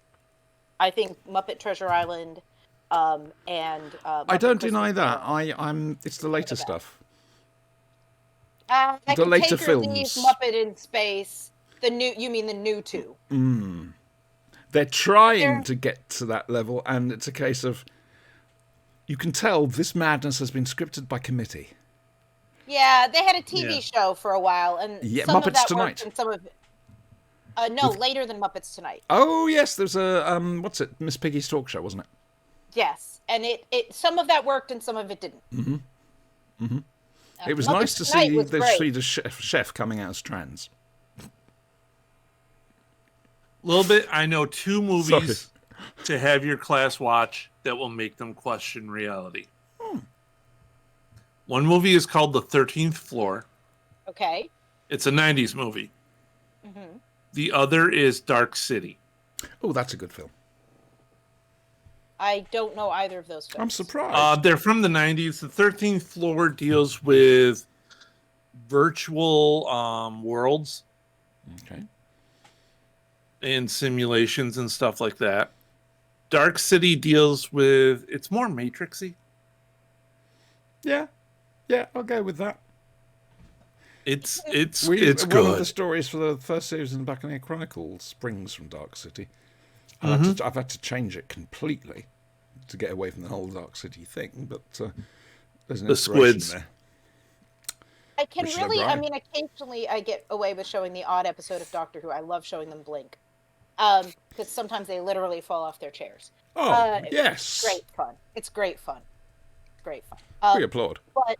I think Muppet Treasure Island and Muppet I don't Christmas deny that. Carol. It's the later stuff. I the can later take or leave films. Muppet in Space. You mean the new two? They're trying to get to that level, and it's a case of you can tell this madness has been scripted by committee. Yeah, they had a TV show for a while, and some Muppets of that Tonight. worked, and some of later than Muppets Tonight. Oh yes, there's a what's it? Miss Piggy's talk show, wasn't it? Yes, and it some of that worked and some of it didn't. It was Muppets nice to Tonight see was the great. Swedish chef coming out as trans. Little bit. I know 2 movies to have your class watch that will make them question reality. One movie is called The 13th Floor. Okay. It's a 90s movie. The other is Dark City. Oh, that's a good film. I don't know either of those films. I'm surprised. They're from the 90s. The 13th Floor deals with virtual worlds. Okay. And simulations and stuff like that. Dark City deals with, it's more Matrixy. Yeah, I'll go with that. It's One good. of the stories for the first series in the Buccaneer Chronicles springs from Dark City. I've had to change it completely to get away from the whole Dark City thing, but there's an inspiration squids. there. I can Richard really, O'Brien. I mean, occasionally I get away with showing the odd episode of Doctor Who. I love showing them blink. Because sometimes they literally fall off their chairs. Oh, yes. It's great fun. It's great fun. Great fun. We applaud. But,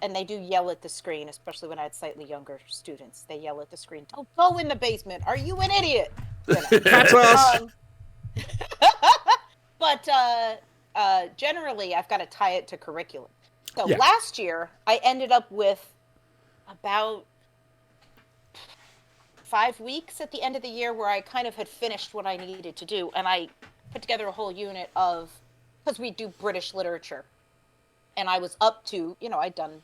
and they do yell at the screen, especially when I had slightly younger students. They yell at the screen, "Don't go in the basement. Are you an idiot?" You know. That's us. But generally, I've got to tie it to curriculum. So Yeah. last year, I ended up with about 5 weeks at the end of the year where I kind of had finished what I needed to do. And I put together a whole unit of, because we do British literature. And I was up to, I'd done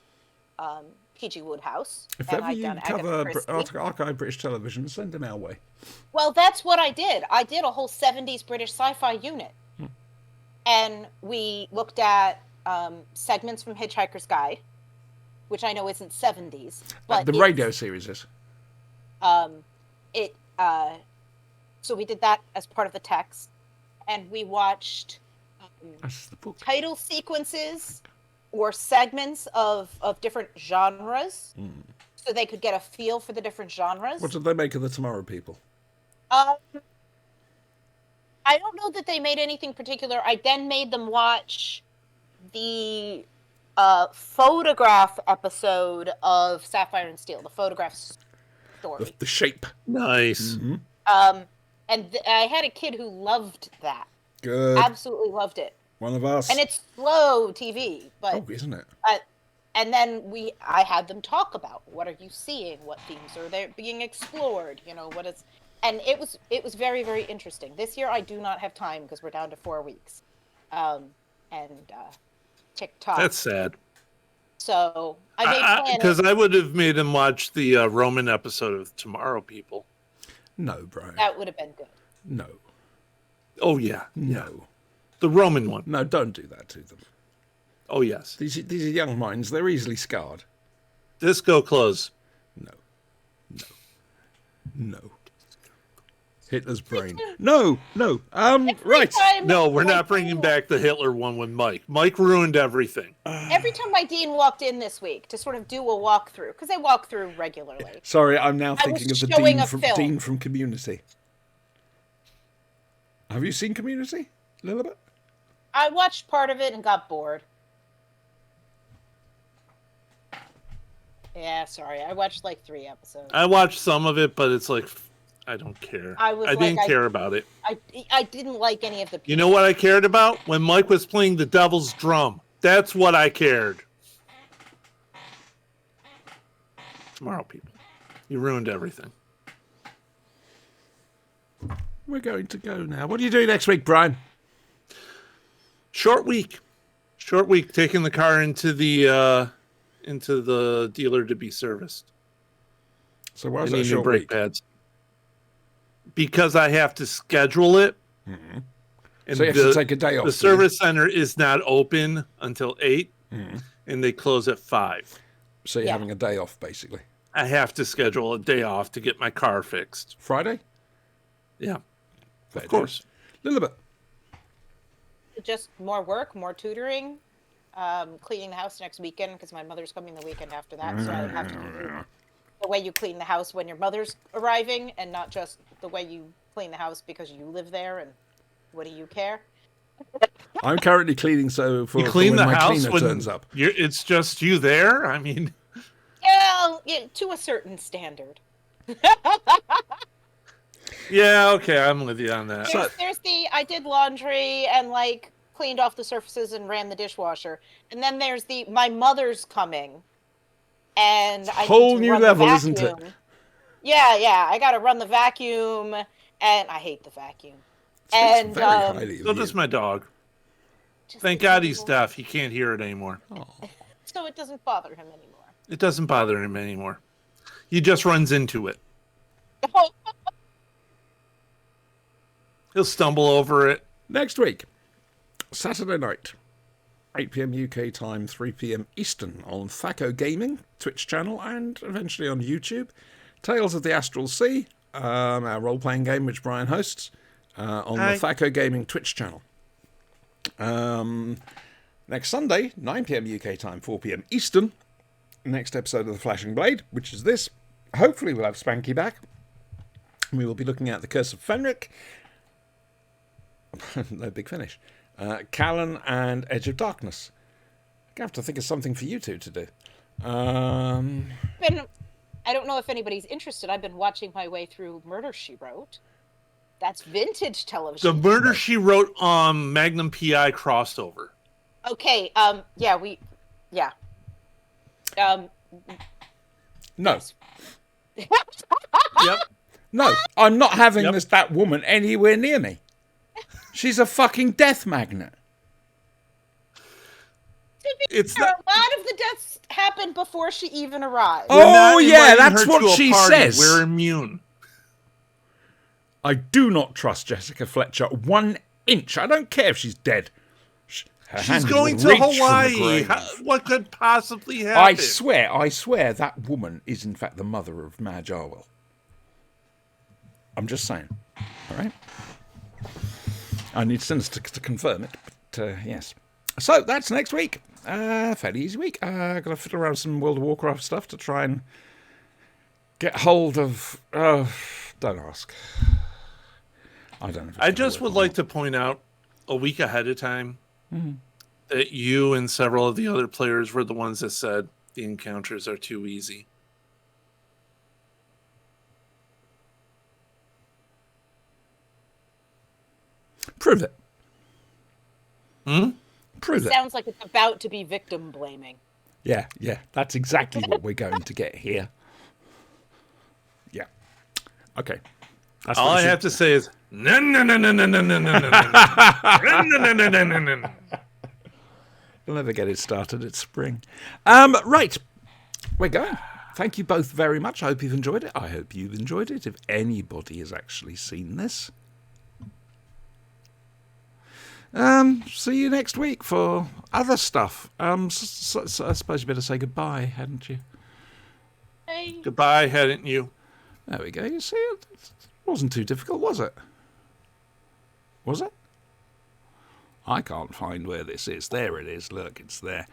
P.G. Wodehouse. If and ever I'd you done Agatha cover Christie. archive British television, send them our way. Well, that's what I did. I did a whole 70s British sci-fi unit. And we looked at segments from Hitchhiker's Guide, which I know isn't 70s. But the radio series is. So we did that as part of the text. And we watched That's the book. title sequences or segments of different genres. So they could get a feel for the different genres. What did they make of the Tomorrow People? I don't know that they made anything particular. I then made them watch the photograph episode of Sapphire and Steel, the photograph story. The Shape. Nice. And I had a kid who loved that. Good. Absolutely loved it. One of us. And it's slow TV, but oh, isn't it? And then I had them talk about what are you seeing, what themes are there being explored, what is, and it was very, very interesting. This year I do not have time because we're down to 4 weeks, and TikTok. That's sad. So I made because I would have made him watch the Roman episode of Tomorrow People. No, Brian. That would have been good. No. Oh yeah, no. The Roman one. No, don't do that to them. Oh yes. These are young minds. They're easily scarred. Disco clothes. No. Hitler's brain. No. Right. No, we're not bringing back the Hitler one with Mike. Mike ruined everything. Every time my dean walked in this week to sort of do a walkthrough, because they walk through regularly. Sorry, I'm now thinking of the dean from Community. Have you seen Community? A little bit? I watched part of it and got bored. Yeah, sorry. I watched like 3 episodes. I watched some of it, but it's like, I don't care. I didn't care about it. I didn't like any of the people. You know what I cared about? When Mike was playing the devil's drum. That's what I cared. Tomorrow, people. You ruined everything. We're going to go now. What are you doing next week, Brian? Short week. Taking the car into the dealer to be serviced. So why is that short brake week? Pads. Because I have to schedule it. Mm-hmm. And so you have to take a day off. The service center is not open until 8, and they close at 5. So you're having a day off, basically. I have to schedule a day off to get my car fixed. Friday? Yeah. Fair of course. A little bit. Just more work, more tutoring, cleaning the house next weekend because my mother's coming the weekend after that. So I have to do the way you clean the house when your mother's arriving and not just the way you clean the house because you live there and what do you care? I'm currently cleaning, so for clean when the my house cleaner when turns up. It's just you there? I mean... Yeah, to a certain standard. Yeah, okay, I'm with you on that. There's I did laundry and like cleaned off the surfaces and ran the dishwasher. And then there's my mother's coming. And I whole need to new run level, the isn't it? Yeah, I gotta run the vacuum and I hate the vacuum. And so does my dog. Thank God he's deaf. He can't hear it anymore. So it doesn't bother him anymore. It doesn't bother him anymore. He just runs into it. He'll stumble over it. Next week, Saturday night, 8 p.m. UK time, 3 p.m. Eastern on Thaco Gaming, Twitch channel, and eventually on YouTube. Tales of the Astral Sea, our role-playing game which Brian hosts, on the Thaco Gaming Twitch channel. Next Sunday, 9 p.m. UK time, 4 p.m. Eastern, next episode of The Flashing Blade, which is this. Hopefully we'll have Spanky back. We will be looking at The Curse of Fenric. No big finish. Callan and Edge of Darkness. I have to think of something for you two to do. I don't know if anybody's interested. I've been watching my way through Murder, She Wrote. That's vintage television. The Murder, She Wrote Magnum PI crossover. Okay, yeah. No. Yep. No, I'm not having that woman anywhere near me. She's a fucking death magnet. It's a lot of the deaths happened before she even arrived. Oh yeah, that's what she says. We're immune. I do not trust Jessica Fletcher 1 inch. I don't care if she's dead. She's going to Hawaii. What could possibly happen? I swear that woman is in fact the mother of Madge Arwell. I'm just saying. All right? I need Sinister to confirm it, but yes. So that's next week. Fairly easy week. Got to fiddle around some World of Warcraft stuff to try and get hold of... don't ask. I don't know. I just would like to point out a week ahead of time that you and several of the other players were the ones that said the encounters are too easy. Prove it. Prove it. Sounds like it's about to be victim blaming. Yeah, that's exactly what we're going to get here. Yeah. Okay. That's all I have to say is no. You'll never get it started. It's spring. Right. We're going. Thank you both very much. I hope you've enjoyed it. I hope you've enjoyed it. If anybody has actually seen this. See you next week for other stuff. So I suppose you better say goodbye, hadn't you? Hey. Goodbye, hadn't you? There we go. You see, it wasn't too difficult, was it? Was it? I can't find where this is. There it is. Look, it's there.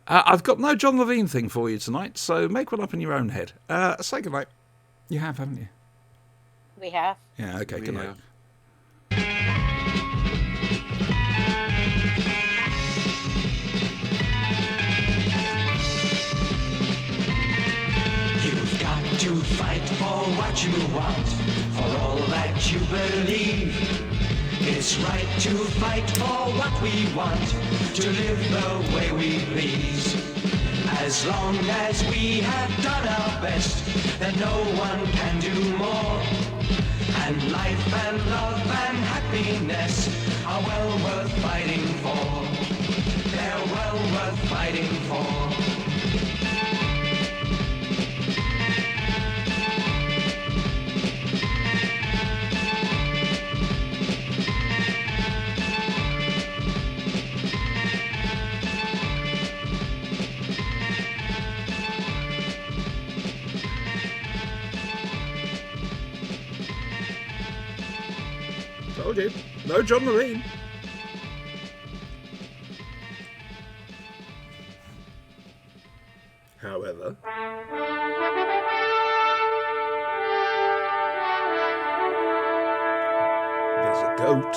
I've got no John Levine thing for you tonight, so make one up in your own head. Say goodnight. You have, haven't you? We have. Yeah, okay, good night. You've got to fight for what you want, for all that you believe. It's right to fight for what we want, to live the way we please. As long as we have done our best, then no one can do more. And life and love and happiness are well worth fighting for. They're well worth fighting for. Told you. No John Levine. However, there's a goat